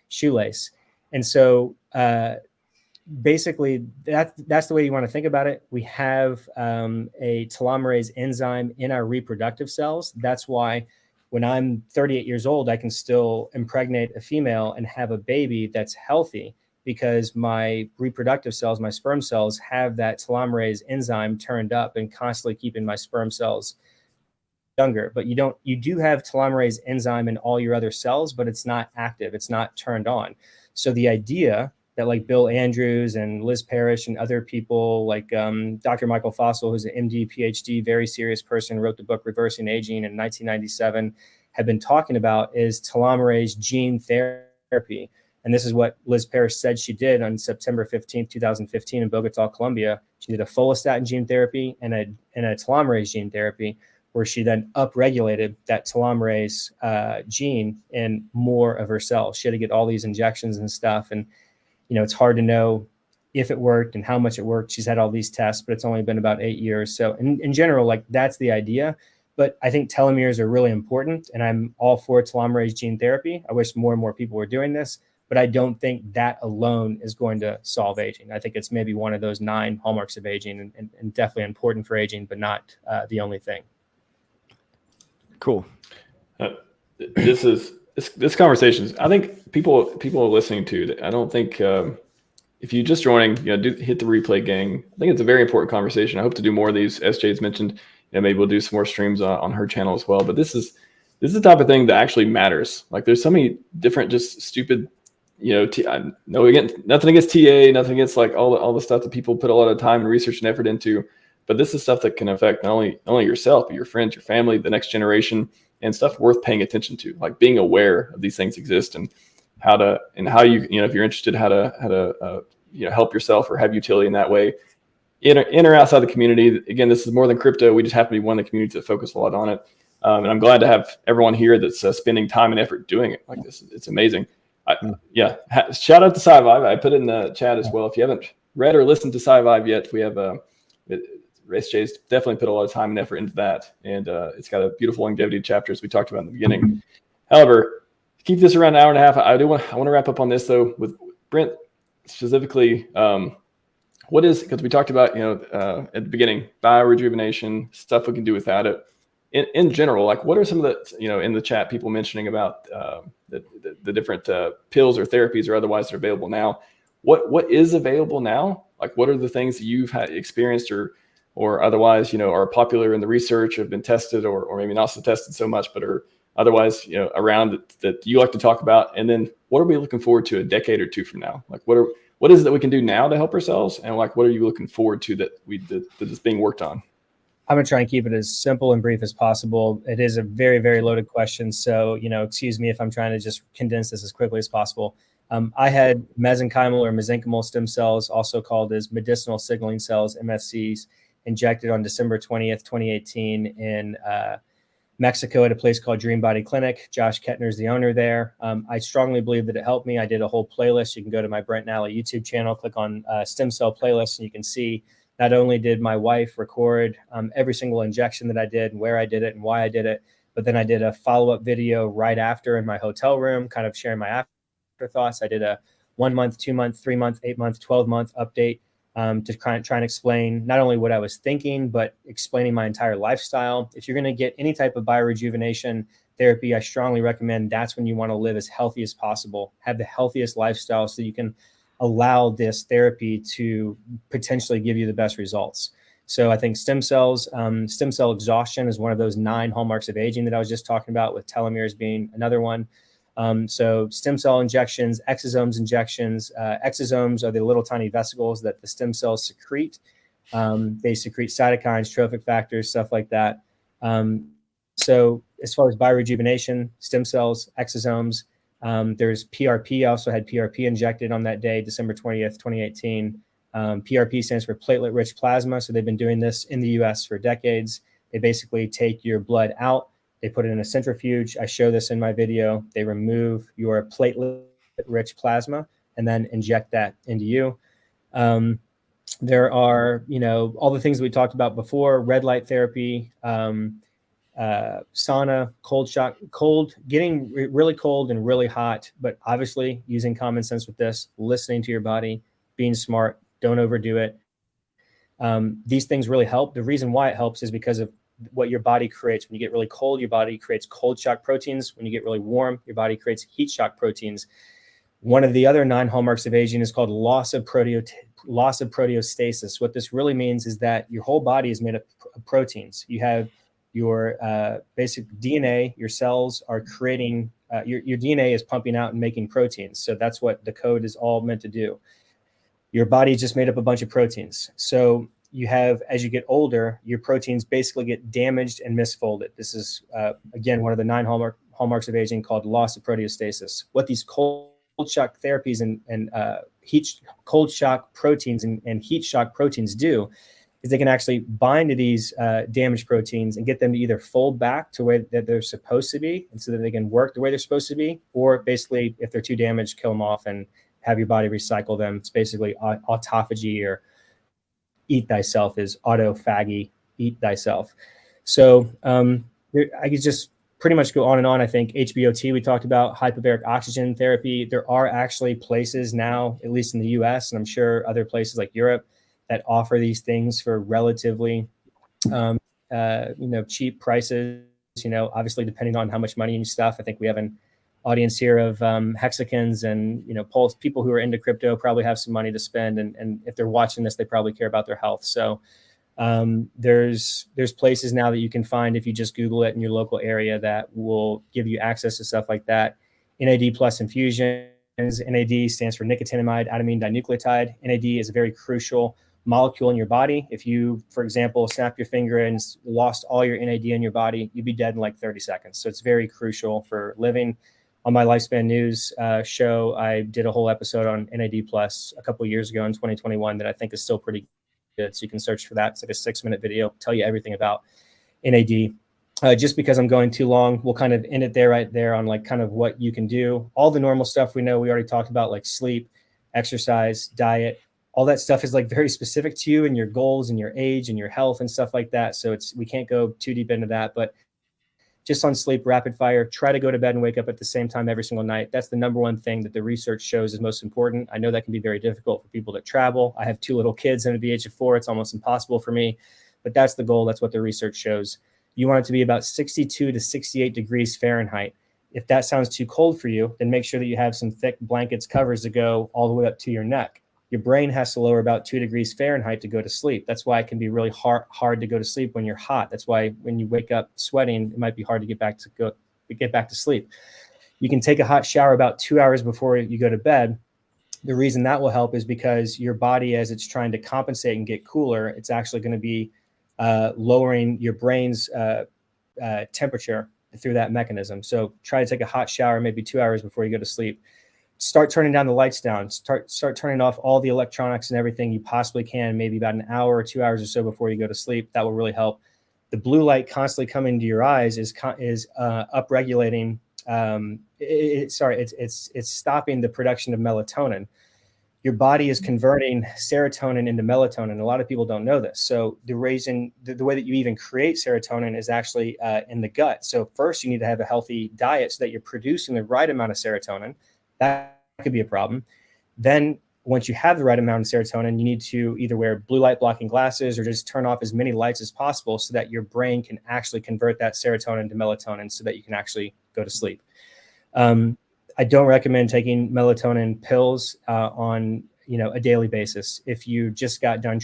shoelace. And so basically that's the way you want to think about it. We have a telomerase enzyme in our reproductive cells. That's why when I'm 38 years old, I can still impregnate a female and have a baby that's healthy, because my reproductive cells, my sperm cells, have that telomerase enzyme turned up and constantly keeping my sperm cells younger. But you do have telomerase enzyme in all your other cells, but it's not active. It's not turned on. So the idea that like Bill Andrews and Liz Parrish and other people like Dr. Michael Fossil, who's an MD, PhD, very serious person, wrote the book Reversing Aging in 1997, have been talking about is telomerase gene therapy. And this is what Liz Parrish said she did on September 15th, 2015 in Bogota, Colombia. She did a follistatin gene therapy and a telomerase gene therapy, where she then upregulated that telomerase gene in more of her cells. She had to get all these injections and stuff. And it's hard to know if it worked and how much it worked. She's had all these tests, but it's only been about 8 years. So in general, like that's the idea. But I think telomeres are really important, and I'm all for telomerase gene therapy. I wish more and more people were doing this, but I don't think that alone is going to solve aging. I think it's maybe one of those 9 hallmarks of aging, and definitely important for aging, but not the only thing. Cool. This conversation is, I think people are listening to. I don't think if you just joining, hit the replay gang. I think it's a very important conversation. I hope to do more of these. SJ's mentioned, maybe we'll do some more streams on her channel as well. But this is the type of thing that actually matters. Like there's so many different just stupid, no, again, nothing against TA, nothing against like all the stuff that people put a lot of time and research and effort into. But this is stuff that can affect not only yourself, but your friends, your family, the next generation, and stuff worth paying attention to, like being aware of these things exist and how you, if you're interested, how to help yourself or have utility in that way, in or outside the community. Again, this is more than crypto. We just happen to be one of the communities that focus a lot on it. And I'm glad to have everyone here that's spending time and effort doing it like this. It's amazing. Shout out to Scivive. I put it in the chat as well. If you haven't read or listened to Scivive yet, we have SJ's definitely put a lot of time and effort into that, and it's got a beautiful longevity chapter, as we talked about in the beginning. However, to keep this around an hour and a half, I want to wrap up on this though with Brent specifically. What is, because we talked about at the beginning, bio-rejuvenation, stuff we can do without it. In general, like what are some of the in the chat people mentioning about the different pills or therapies or otherwise that are available now? What is available now, Like, what are the things that you've had experienced or otherwise, you know, are popular in the research, have been tested, or maybe not so tested so much, but are otherwise, you know, around that you like to talk about? And then what are we looking forward to a decade or two from now? Like, what is it that we can do now to help ourselves? And like, what are you looking forward to that is being worked on? I'm going to try and keep it as simple and brief as possible. It is a very, very loaded question. So, you know, excuse me if I'm trying to just condense this as quickly as possible. I had mesenchymal or mesenchymal stem cells, also called as medicinal signaling cells, MSCs, injected on December 20th, 2018 in Mexico at a place called Dream Body Clinic. Josh Kettner is the owner there. I strongly believe that it helped me. I did a whole playlist. You can go to my Brent Nally YouTube channel, click on stem cell playlist, and you can see not only did my wife record every single injection that I did and where I did it and why I did it, but then I did a follow-up video right after in my hotel room, kind of sharing my afterthoughts. I did a 1 month, 2 month, 3 month, 8 month, 12 month update to try and explain not only what I was thinking, but explaining my entire lifestyle. If you're going to get any type of biorejuvenation therapy, I strongly recommend that's when you want to live as healthy as possible, have the healthiest lifestyle so you can allow this therapy to potentially give you the best results. So I think stem cell exhaustion is one of those 9 hallmarks of aging that I was just talking about, with telomeres being another one. So stem cell injections, exosomes injections. Exosomes are the little tiny vesicles that the stem cells secrete. They secrete cytokines, trophic factors, stuff like that. So as far as biorejuvenation, stem cells, exosomes, there's PRP. I also had PRP injected on that day, December 20th, 2018. PRP stands for platelet-rich plasma. So they've been doing this in the US for decades. They basically take your blood out, they put it in a centrifuge. I show this in my video. They remove your platelet-rich plasma and then inject that into you. There are, you know, all the things we talked about before: red light therapy, sauna, cold shock, getting really cold and really hot, but obviously using common sense with this, listening to your body, being smart, don't overdo it. These things really help. The reason why it helps is because of what your body creates. When you get really cold, your body creates cold shock proteins. When you get really warm, your body creates heat shock proteins. One of the other 9 hallmarks of aging is called loss of proteostasis. What this really means is that your whole body is made up of proteins. You have your basic DNA. Your cells are creating, your DNA is pumping out and making proteins. So that's what the code is all meant to do. Your body is just made up a bunch of proteins. So you have, as you get older, your proteins basically get damaged and misfolded. This is, again, one of the 9 hallmarks of aging, called loss of proteostasis. What these cold shock therapies and cold shock proteins and heat shock proteins do is they can actually bind to these damaged proteins and get them to either fold back to where that they're supposed to be, and so that they can work the way they're supposed to be, or basically, if they're too damaged, kill them off and have your body recycle them. It's basically autophagy, or eat thyself is autophagy, eat thyself. So I could just pretty much go on and on. I think HBOT, we talked about hyperbaric oxygen therapy. There are actually places now, at least in the US, and I'm sure other places like Europe, that offer these things for relatively, cheap prices. You know, obviously depending on how much money and stuff. I think we have an audience here of hexicans and, you know, people who are into crypto probably have some money to spend, and if they're watching this, they probably care about their health. So there's places now that you can find, if you just Google it in your local area, that will give you access to stuff like that. NAD plus infusions. NAD stands for nicotinamide adenine dinucleotide. NAD is a very crucial molecule in your body. If you, for example, snap your finger and lost all your NAD in your body, you'd be dead in like 30 seconds. So it's very crucial for living. On my Lifespan News show, I did a whole episode on NAD plus a couple of years ago in 2021 that I think is still pretty good. So you can search for that. It's like a 6-minute video, tell you everything about NAD. Just because I'm going too long, we'll kind of end it there, right there, on like kind of what you can do. All the normal stuff we know, we already talked about, like sleep, exercise, diet. All that stuff is like very specific to you and your goals and your age and your health and stuff like that. So we can't go too deep into that, but just on sleep, rapid fire, try to go to bed and wake up at the same time every single night. That's the number one thing that the research shows is most important. I know that can be very difficult for people that travel. I have 2 little kids under the age of 4. It's almost impossible for me, but that's the goal. That's what the research shows. You want it to be about 62 to 68 degrees Fahrenheit. If that sounds too cold for you, then make sure that you have some thick blankets, covers that go all the way up to your neck. your brain has to lower about 2 degrees Fahrenheit to go to sleep. That's why it can be really hard to go to sleep when you're hot. That's why when you wake up sweating, it might be hard to get back to sleep. You can take a hot shower about 2 hours before you go to bed. The reason that will help is because your body, as it's trying to compensate and get cooler, it's actually going to be lowering your brain's temperature through that mechanism. So try to take a hot shower maybe 2 hours before you go to sleep. Start turning down the lights down. Start turning off all the electronics and everything you possibly can, maybe about an hour or 2 hours or so before you go to sleep. That will really help. The blue light constantly coming to your eyes is upregulating. It's stopping the production of melatonin. Your body is converting serotonin into melatonin. A lot of people don't know this. So the way that you even create serotonin is actually in the gut. So first you need to have a healthy diet so that you're producing the right amount of serotonin. That could be a problem. Then once you have the right amount of serotonin, you need to either wear blue light blocking glasses or just turn off as many lights as possible so that your brain can actually convert that serotonin to melatonin so that you can actually go to sleep. I don't recommend taking melatonin pills on a daily basis. If you just got done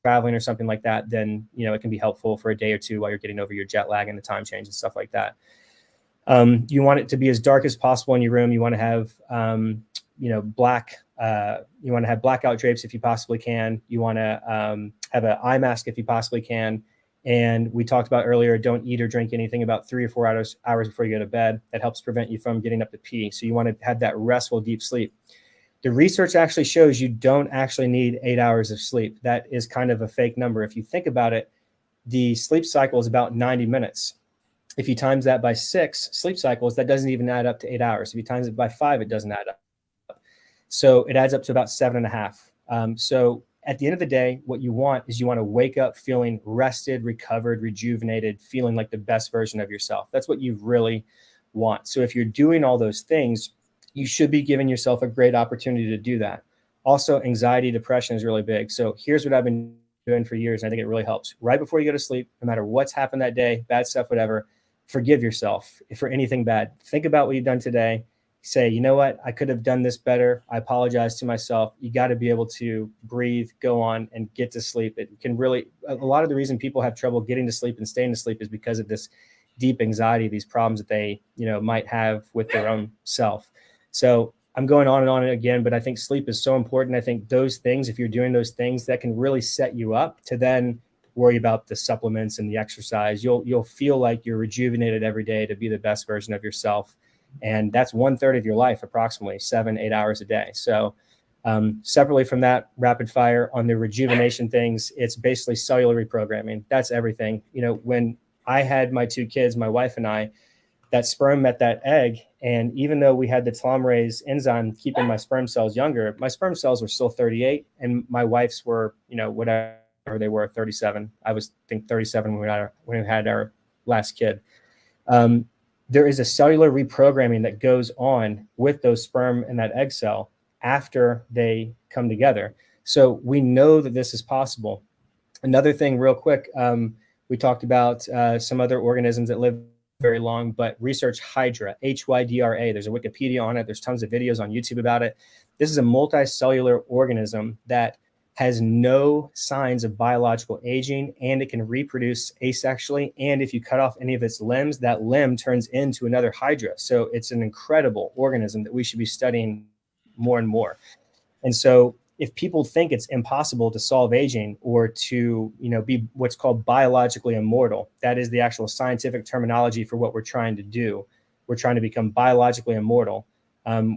traveling or something like that, then it can be helpful for a day or two while you're getting over your jet lag and the time change and stuff like that. You want it to be as dark as possible in your room. You want to have black. You want to have blackout drapes if you possibly can. You want to have an eye mask if you possibly can. And we talked about earlier, don't eat or drink anything about 3 or 4 hours before you go to bed. That helps prevent you from getting up to pee. So you want to have that restful, deep sleep. The research actually shows you don't actually need 8 hours of sleep. That is kind of a fake number. If you think about it, the sleep cycle is about 90 minutes. If you times that by 6 sleep cycles, that doesn't even add up to 8 hours. If you times it by 5, it doesn't add up. So it adds up to about 7.5. So at the end of the day, what you want is you want to wake up feeling rested, recovered, rejuvenated, feeling like the best version of yourself. That's what you really want. So if you're doing all those things, you should be giving yourself a great opportunity to do that. Also, anxiety, depression is really big. So here's what I've been doing for years, and I think it really helps. Right before you go to sleep, no matter what's happened that day, bad stuff, whatever, forgive yourself for anything bad. Think about what you've done today. Say, you know what, I could have done this better. I apologize to myself. You got to be able to breathe, go on, and get to sleep. It can really, a lot of the reason people have trouble getting to sleep and staying to sleep is because of this deep anxiety, these problems that they, might have with their own self. So I'm going on and on again, but I think sleep is so important. I think those things, if you're doing those things, that can really set you up to then worry about the supplements and the exercise. You'll feel like you're rejuvenated every day to be the best version of yourself. And that's 1/3 of your life, approximately 7-8 hours a day. So separately from that, rapid fire on the rejuvenation things, it's basically cellular reprogramming. That's everything. When I had my 2 kids, my wife and I, that sperm met that egg. And even though we had the telomerase enzyme keeping my sperm cells younger, my sperm cells were still 38 and my wife's were, whatever they were, 37. I was, I think, 37 when we had our last kid. There is a cellular reprogramming that goes on with those sperm and that egg cell after they come together. So we know that this is possible. Another thing real quick, we talked about some other organisms that live very long, but research Hydra, Hydra. There's a Wikipedia on it. There's tons of videos on YouTube about it. This is a multicellular organism that has no signs of biological aging, and it can reproduce asexually. And if you cut off any of its limbs, that limb turns into another Hydra. So it's an incredible organism that we should be studying more and more. And so if people think it's impossible to solve aging or to, be what's called biologically immortal, that is the actual scientific terminology for what we're trying to do. We're trying to become biologically immortal.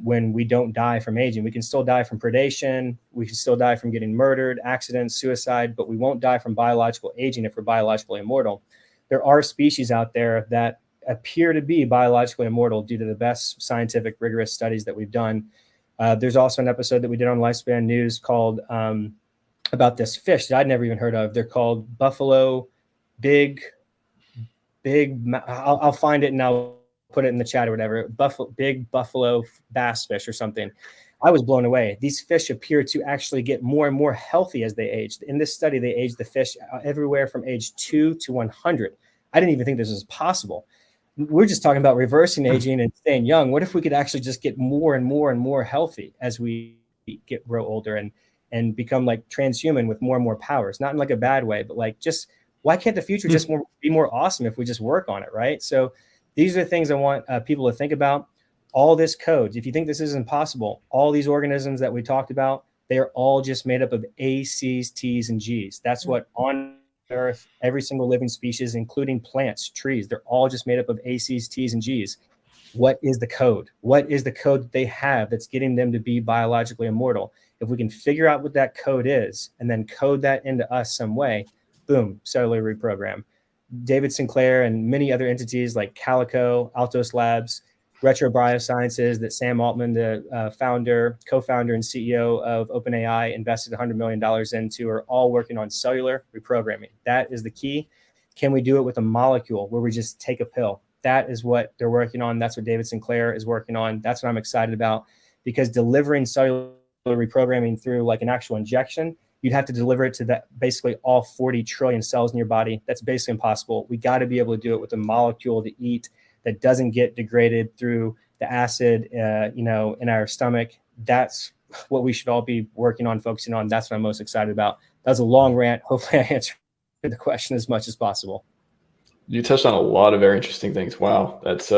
When we don't die from aging. We can still die from predation. We can still die from getting murdered, accidents, suicide, but we won't die from biological aging if we're biologically immortal. There are species out there that appear to be biologically immortal due to the best scientific, rigorous studies that we've done. There's also an episode that we did on Lifespan News called about this fish that I'd never even heard of. They're called buffalo, I'll find it and I'll put it in the chat or whatever, big buffalo bass fish or something. I was blown away. These fish appear to actually get more and more healthy as they aged. In this study, they aged the fish everywhere from age 2 to 100. I didn't even think this was possible. We're just talking about reversing aging and staying young. What if we could actually just get more and more and more healthy as we grow older? And and become like transhuman with more and more powers, not in like a bad way, but like just why can't the future just be more awesome if we just work on it, right? So these are the things I want people to think about. All this code, if you think this isn't possible, all these organisms that we talked about, they are all just made up of A, C's, T's, and G's. That's what on Earth, every single living species, including plants, trees, they're all just made up of A, C's, T's, and G's. What is the code? What is the code that they have that's getting them to be biologically immortal? If we can figure out what that code is and then code that into us some way, boom, cellular reprogram. David Sinclair and many other entities like Calico, Altos Labs, Retro Biosciences that Sam Altman, the founder, co-founder, and CEO of OpenAI, invested $100 million into, are all working on cellular reprogramming. That is the key. Can we do it with a molecule where we just take a pill? That is what they're working on. That's what David Sinclair is working on. That's what I'm excited about, because delivering cellular reprogramming through like an actual injection, you'd have to deliver it to that basically all 40 trillion cells in your body. That's basically impossible. We got to be able to do it with a molecule to eat that doesn't get degraded through the acid, in our stomach. That's what we should all be working on, focusing on. That's what I'm most excited about. That was a long rant. Hopefully I answered the question as much as possible. You touched on a lot of very interesting things. Wow. That's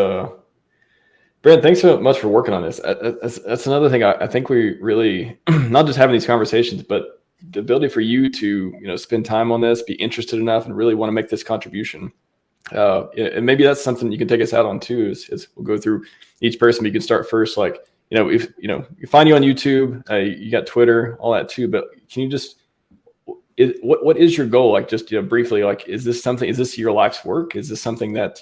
Brent, thanks so much for working on this. That's another thing I think we really, not just having these conversations, but the ability for you to, spend time on this, be interested enough, and really want to make this contribution. And maybe that's something you can take us out on too, is we'll go through each person. You can start first, like, if, you find you on YouTube, you got Twitter, all that too, but can you just, what is your goal? Like, just, briefly, like, is this your life's work? Is this something that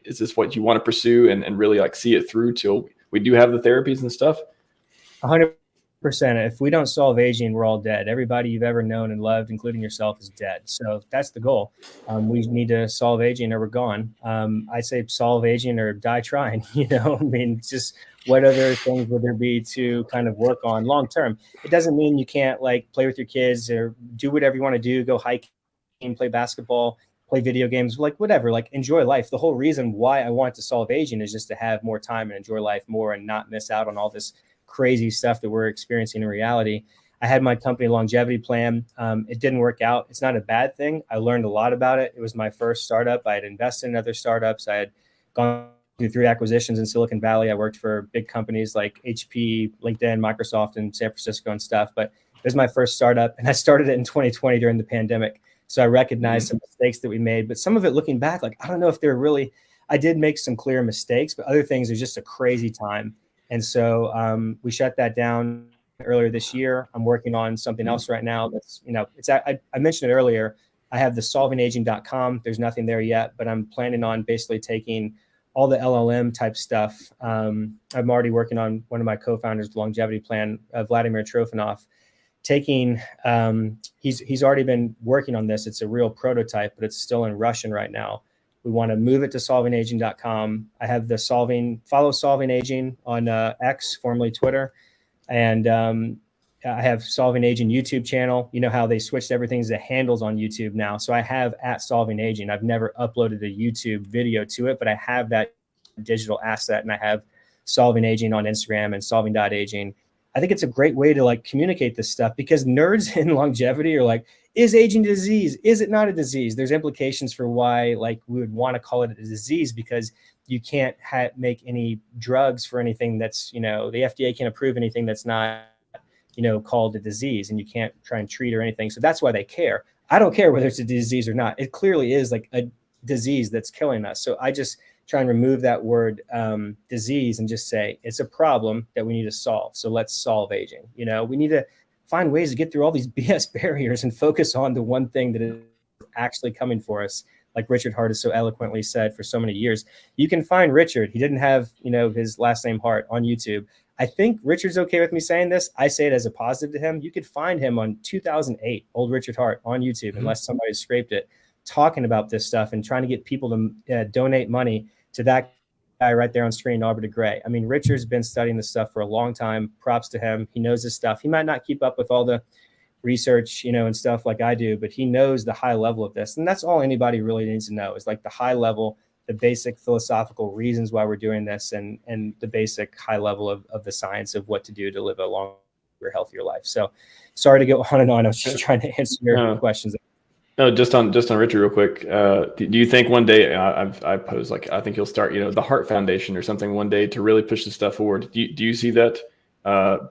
is this what you want to pursue and really like see it through till we do have the therapies and stuff? 100%. If we don't solve aging, we're all dead. Everybody you've ever known and loved, including yourself, is dead. So that's the goal. We need to solve aging or we're gone. I say solve aging or die trying, just what other things would there be to kind of work on long term? It doesn't mean you can't like play with your kids or do whatever you want to do, go hiking, play basketball, play video games, like whatever, like enjoy life. The whole reason why I want to solve aging is just to have more time and enjoy life more and not miss out on all this crazy stuff that we're experiencing in reality. I had my company longevity plan. It didn't work out. It's not a bad thing. I learned a lot about it. It was my first startup. I had invested in other startups. I had gone through 3 acquisitions in Silicon Valley. I worked for big companies like HP, LinkedIn, Microsoft, and San Francisco and stuff. But it was my first startup, and I started it in 2020 during the pandemic. So I recognized some mistakes that we made, but some of it looking back, like, I don't know if they're really, I did make some clear mistakes, but other things, it was just a crazy time. And so we shut that down earlier this year. I'm working on something else right now. That's, I mentioned it earlier. I have the solvingaging.com. There's nothing there yet, but I'm planning on basically taking all the LLM type stuff. I'm already working on one of my co-founders' longevity plan, Vladimir Trofanov, taking, he's already been working on this. It's a real prototype, but it's still in Russian right now. We want to move it to solvingaging.com. I have the follow Solving Aging on X, formerly Twitter. And I have Solving Aging YouTube channel. You know how they switched everything to handles on YouTube now. So I have at Solving Aging. I've never uploaded a YouTube video to it, but I have that digital asset, and I have Solving Aging on Instagram and solving.aging. I think it's a great way to like communicate this stuff, because nerds in longevity are like, is aging a disease? Is it not a disease? There's implications for why like we would want to call it a disease, because you can't make any drugs for anything that's, the FDA can't approve anything that's not, called a disease, and you can't try and treat or anything. So that's why they care. I don't care whether it's a disease or not. It clearly is like a disease that's killing us. So I just try and remove that word disease and just say it's a problem that we need to solve. So let's solve aging. We need to find ways to get through all these BS barriers and focus on the one thing that is actually coming for us. Like Richard Hart has so eloquently said for so many years. You can find Richard. He didn't have, his last name Hart on YouTube. I think Richard's okay with me saying this. I say it as a positive to him. You could find him on 2008, old Richard Hart on YouTube, unless somebody scraped it, talking about this stuff and trying to get people to donate money to that guy right there on screen, Aubrey de Grey. I mean, Richard's been studying this stuff for a long time. Props to him. He knows his stuff. He might not keep up with all the research, and stuff like I do, but he knows the high level of this. And that's all anybody really needs to know, is like the high level, the basic philosophical reasons why we're doing this, and the basic high level of the science of what to do to live a long, healthier life. So sorry to go on and on. I was just trying to answer your questions. No, just on Richard real quick. Do you think one day, I posed, like, I think he'll start, the Heart Foundation or something one day to really push this stuff forward. Do you see that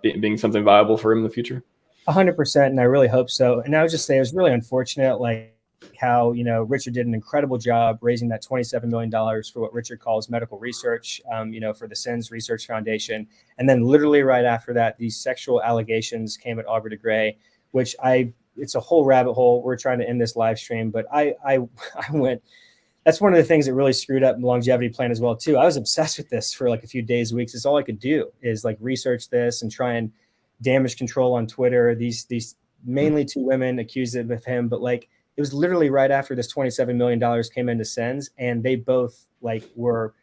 being something viable for him in the future? 100%. And I really hope so. And I would just say it was really unfortunate, like how, Richard did an incredible job raising that $27 million for what Richard calls medical research, for the SENS Research Foundation. And then literally right after that, these sexual allegations came at Aubrey de Grey, which it's a whole rabbit hole. We're trying to end this live stream, but I went, that's one of the things that really screwed up the longevity plan as well too. I was obsessed with this for like a few days, weeks. It's all I could do is like research this and try and damage control on Twitter. These mainly two women accused of him, but like it was literally right after this $27 million came into SENS, and they both like were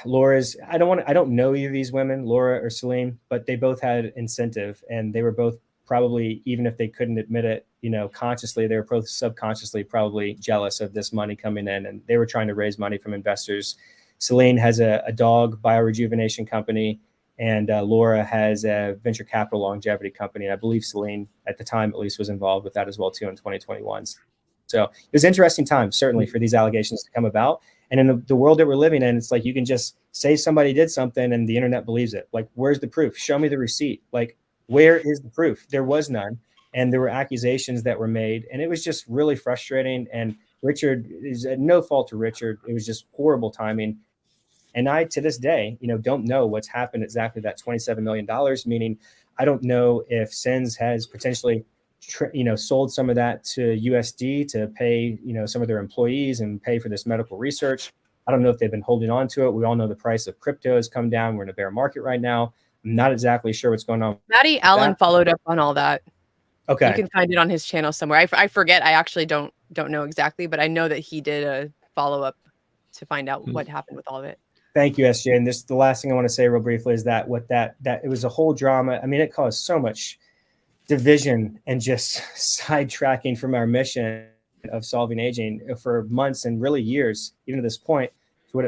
Laura's. I don't know either of these women, Laura or Celine, but they both had incentive, and they were both probably, even if they couldn't admit it, consciously, they were both subconsciously probably jealous of this money coming in, and they were trying to raise money from investors. Celine has a dog Bio-rejuvenation company, and Laura has a venture capital longevity company. And I believe Celine, at the time at least, was involved with that as well too in 2021. So it was an interesting time, certainly, for these allegations to come about. And in the world that we're living in, it's like you can just say somebody did something and the internet believes it. Like, where's the proof? Show me the receipt. Like, where is the proof? There was none. And there were accusations that were made. And it was just really frustrating. And Richard is at no fault to Richard. It was just horrible timing. And I, to this day, don't know what's happened exactly that $27 million, meaning I don't know if SENS has potentially, sold some of that to USD to pay, some of their employees and pay for this medical research. I don't know if they've been holding on to it. We all know the price of crypto has come down. We're in a bear market right now. I'm not exactly sure what's going on. Maddie Allen followed up on all that. Okay. You can find it on his channel somewhere. I forget. I actually don't know exactly, but I know that he did a follow-up to find out what happened with all of it. Thank you, SJ. And the last thing I want to say real briefly is that it was a whole drama. I mean, it caused so much division and just sidetracking from our mission of solving aging for months and really years, even to this point. So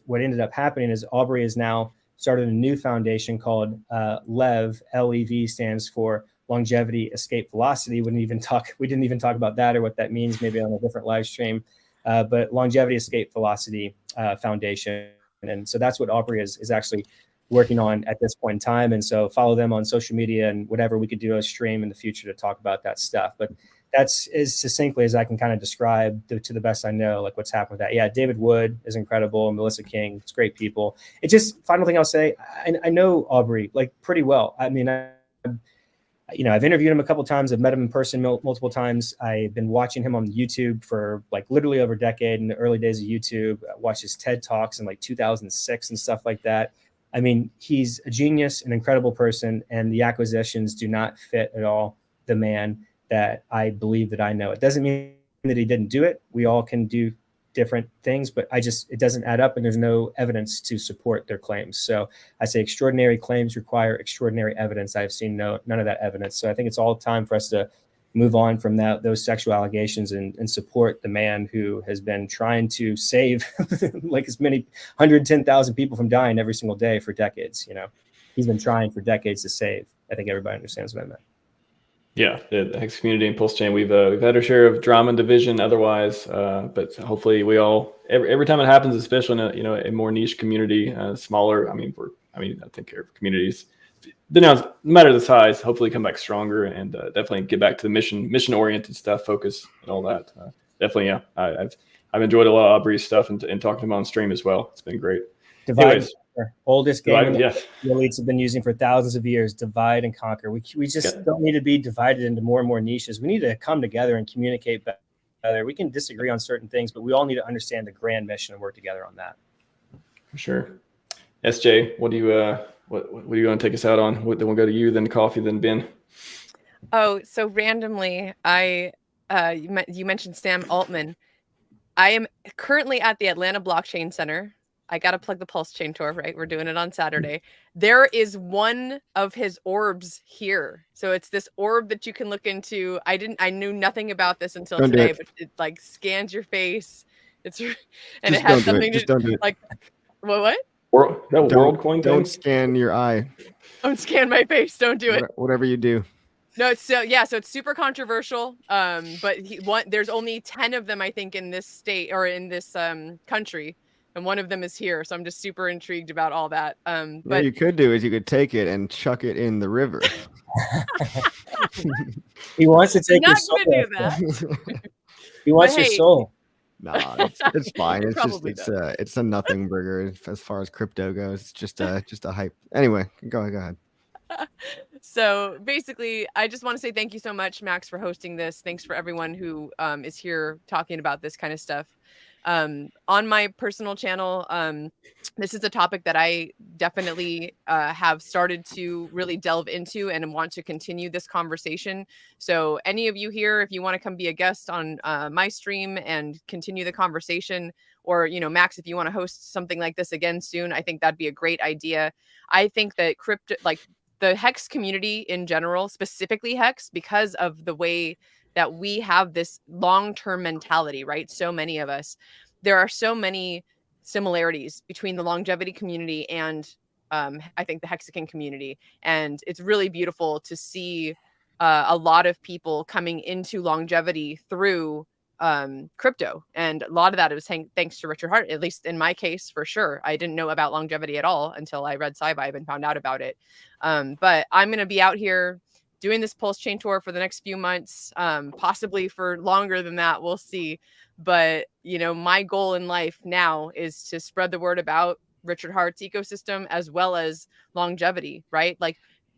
what ended up happening is Aubrey has now started a new foundation called LEV. LEV stands for Longevity Escape Velocity. We didn't even talk about that or what that means, maybe on a different live stream. But Longevity Escape Velocity Foundation. And so that's what Aubrey is actually working on at this point in time. And so follow them on social media and whatever we could do a stream in the future to talk about that stuff. But that's as succinctly as I can kind of describe to the best I know, like what's happened with that. Yeah, David Wood is incredible. Melissa King, it's great people. It just, final thing I'll say, I know Aubrey like pretty well. I mean, I've interviewed him a couple of times. I've met him in person multiple times. I've been watching him on YouTube for like literally over a decade in the early days of YouTube. I watched his TED Talks in like 2006 and stuff like that. I mean, he's a genius, an incredible person, and the acquisitions do not fit at all the man that I believe that I know. It doesn't mean that he didn't do it. We all can do different things, but it doesn't add up, and there's no evidence to support their claims. So I say extraordinary claims require extraordinary evidence. I've seen none of that evidence. So I think it's all time for us to move on from those sexual allegations and support the man who has been trying to save like as many 110,000 people from dying every single day for decades. He's been trying for decades to save. I think everybody understands what I meant. Yeah, the Hex community and PulseChain, we've had our share of drama and division otherwise, but hopefully we all, every time it happens, especially in a more niche community, smaller. I think our communities, no matter the size, hopefully come back stronger and definitely get back to the mission oriented stuff, focus and all that. Definitely, yeah. I've enjoyed a lot of Aubrey's stuff and talking to him on stream as well. It's been great. Anyways. Oldest game yes. The elites have been using for thousands of years. Divide and conquer. We just don't need to be divided into more and more niches. We need to come together and communicate better. We can disagree on certain things, but we all need to understand the grand mission and work together on that. For sure. SJ, what do you want to take us out on? Then we'll go to you, then Coffee, then Ben. Oh, so randomly, you mentioned Sam Altman. I am currently at the Atlanta Blockchain Center. I got to plug the PulseChain tour, right? We're doing it on Saturday. There is one of his orbs here. So it's this orb that you can look into. I knew nothing about this until today, but it like scans your face. It has something to like, what? world coin thing. Don't scan your eye. Don't scan my face. Don't do it. Whatever you do. No, it's so it's super controversial. But there's only 10 of them, I think, in this state or in this country, and one of them is here. So I'm just super intrigued about all that. But what you could do is you could take it and chuck it in the river. He wants to take your not soul. gonna do that. He wants But your hey, soul. Nah, it's fine. It's just Probably it's a nothing burger as far as crypto goes. It's just a hype. Anyway, go ahead. So basically, I just want to say thank you so much, Max, for hosting this. Thanks for everyone who is here talking about this kind of stuff. On my personal channel, this is a topic that I definitely have started to really delve into and want to continue this conversation. So any of you here, if you want to come be a guest on my stream and continue the conversation, or, Max, if you want to host something like this again soon, I think that'd be a great idea. I think that the Hex community in general, specifically Hex, because of the way that we have this long-term mentality, right? So many of us, there are so many similarities between the longevity community and I think the Hexagon community. And it's really beautiful to see a lot of people coming into longevity through crypto. And a lot of that is thanks to Richard Hart, at least in my case, for sure. I didn't know about longevity at all until I read Scivive and found out about it. But I'm going to be out here doing this PulseChain tour for the next few months, possibly for longer than that. We'll see. But, my goal in life now is to spread the word about Richard Hart's ecosystem as well as longevity, right? Like,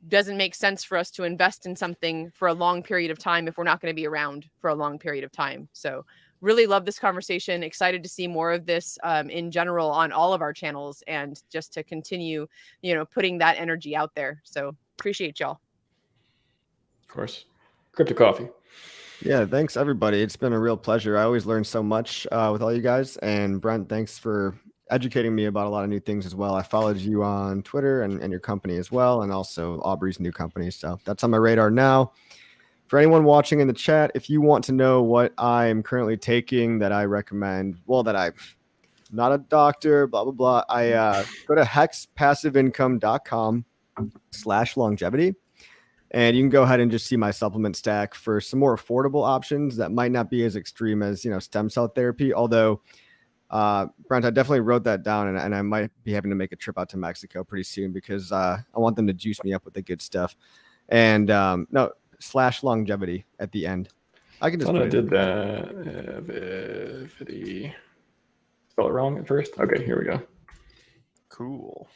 doesn't make sense for us to invest in something for a long period of time if we're not going to be around for a long period of time. So really love this conversation. Excited to see more of this in general on all of our channels, and just to continue, putting that energy out there. So appreciate y'all. Of course. Crypto Coffee. Yeah, thanks everybody. It's been a real pleasure. I always learn so much with all you guys. And Brent, thanks for educating me about a lot of new things as well. I followed you on Twitter and your company as well, and also Aubrey's new company. So that's on my radar now. For anyone watching in the chat, if you want to know what I'm currently taking that I recommend, that I'm not a doctor, blah, blah, blah, I go to hexpassiveincome.com/longevity. And you can go ahead and just see my supplement stack for some more affordable options that might not be as extreme as, stem cell therapy. Although, Brent, I definitely wrote that down, and I might be having to make a trip out to Mexico pretty soon because I want them to juice me up with the good stuff. And /longevity at the end. I can just. I did that. Spell it wrong at first. Okay, here we go. Cool.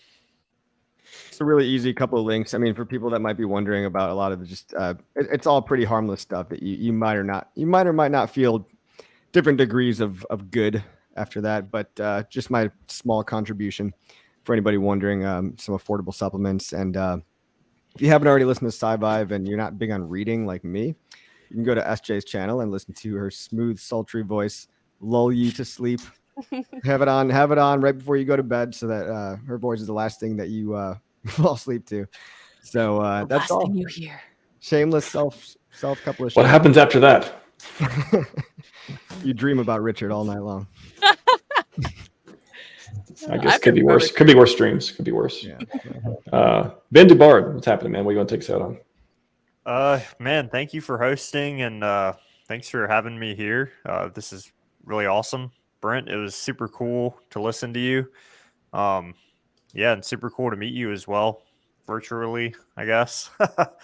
It's a really easy couple of links. I mean, for people that might be wondering about a lot of just, it's all pretty harmless stuff that you might or might not feel different degrees of good after that. But just my small contribution for anybody wondering, some affordable supplements. And if you haven't already listened to Scivive and you're not big on reading like me, you can go to SJ's channel and listen to her smooth, sultry voice lull you to sleep. Have it on right before you go to bed, so that her voice is the last thing that you fall asleep to. So that's all. Thing you hear. Shameless self couple of. What happens after that? You dream about Richard all night long. I guess could be worse. Could be worse streams. Could be worse. Yeah. Ben DuBard, what's happening, man? What are you going to take us out on? Man, thank you for hosting, and thanks for having me here. This is really awesome, Brent. It was super cool to listen to you. Yeah, and super cool to meet you as well, virtually, I guess. But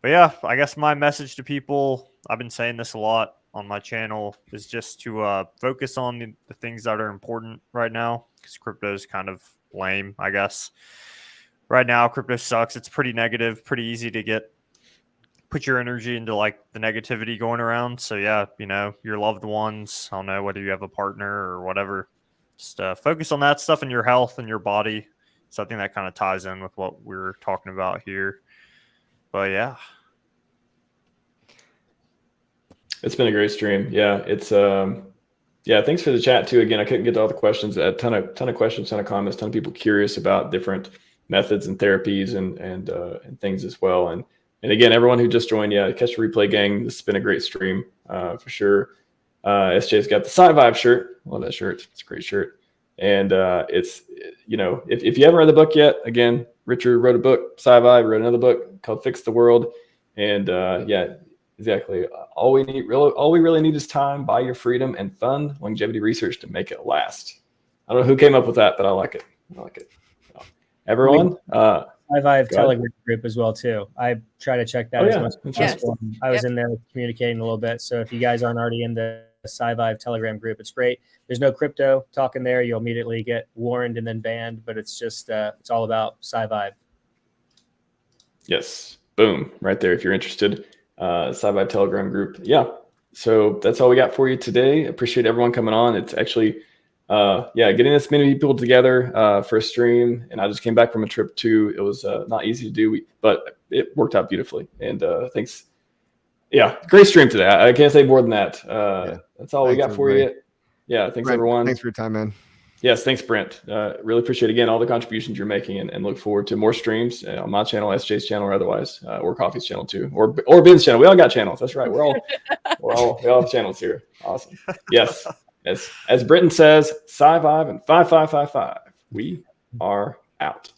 yeah, I guess my message to people, I've been saying this a lot on my channel, is just to focus on the things that are important right now, because crypto is kind of lame, I guess. Right now, crypto sucks. It's pretty negative, pretty easy to put your energy into like the negativity going around. So yeah, your loved ones, I don't know whether you have a partner or whatever, just focus on that stuff and your health and your body. Something that kind of ties in with what we're talking about here. But yeah. It's been a great stream. Yeah, it's thanks for the chat too. Again, I couldn't get to all the questions. A ton of questions, ton of comments, ton of people curious about different methods and therapies and things as well. And again, everyone who just joined, catch the replay, gang. This has been a great stream for sure. SJ's got the Scivive shirt. Love that shirt. It's a great shirt. And it's, you know, if you haven't read the book yet, again, Richard wrote a book, Scivive wrote another book called Fix the World. And yeah, exactly. All we really need is time, buy your freedom, and fund longevity research to make it last. I don't know who came up with that, but I like it. I like it. Everyone, Scivive Telegram group as well too. I try to check that as much as Yes. possible. I was in there communicating a little bit. So if you guys aren't already in the Scivive Telegram group, it's great. There's no crypto talking there. You'll immediately get warned and then banned, but it's just it's all about Scivive. Yes. Boom. Right there. If you're interested, Scivive Telegram group. Yeah. So that's all we got for you today. Appreciate everyone coming on. It's actually, getting this many people together for a stream. And I just came back from a trip too. It was not easy to do, but it worked out beautifully. And thanks. Yeah. Great stream today. I can't say more than that. That's all we got for you. Yeah. Thanks, Brent, everyone. Thanks for your time, man. Yes, thanks, Brent. Really appreciate, again, all the contributions you're making, and look forward to more streams on my channel, SJ's channel, or otherwise, or Coffee's channel too, or Ben's channel. We all got channels. That's right. we all have channels here. Awesome. Yes. As Brenton says, Scivive and 5555. We are out.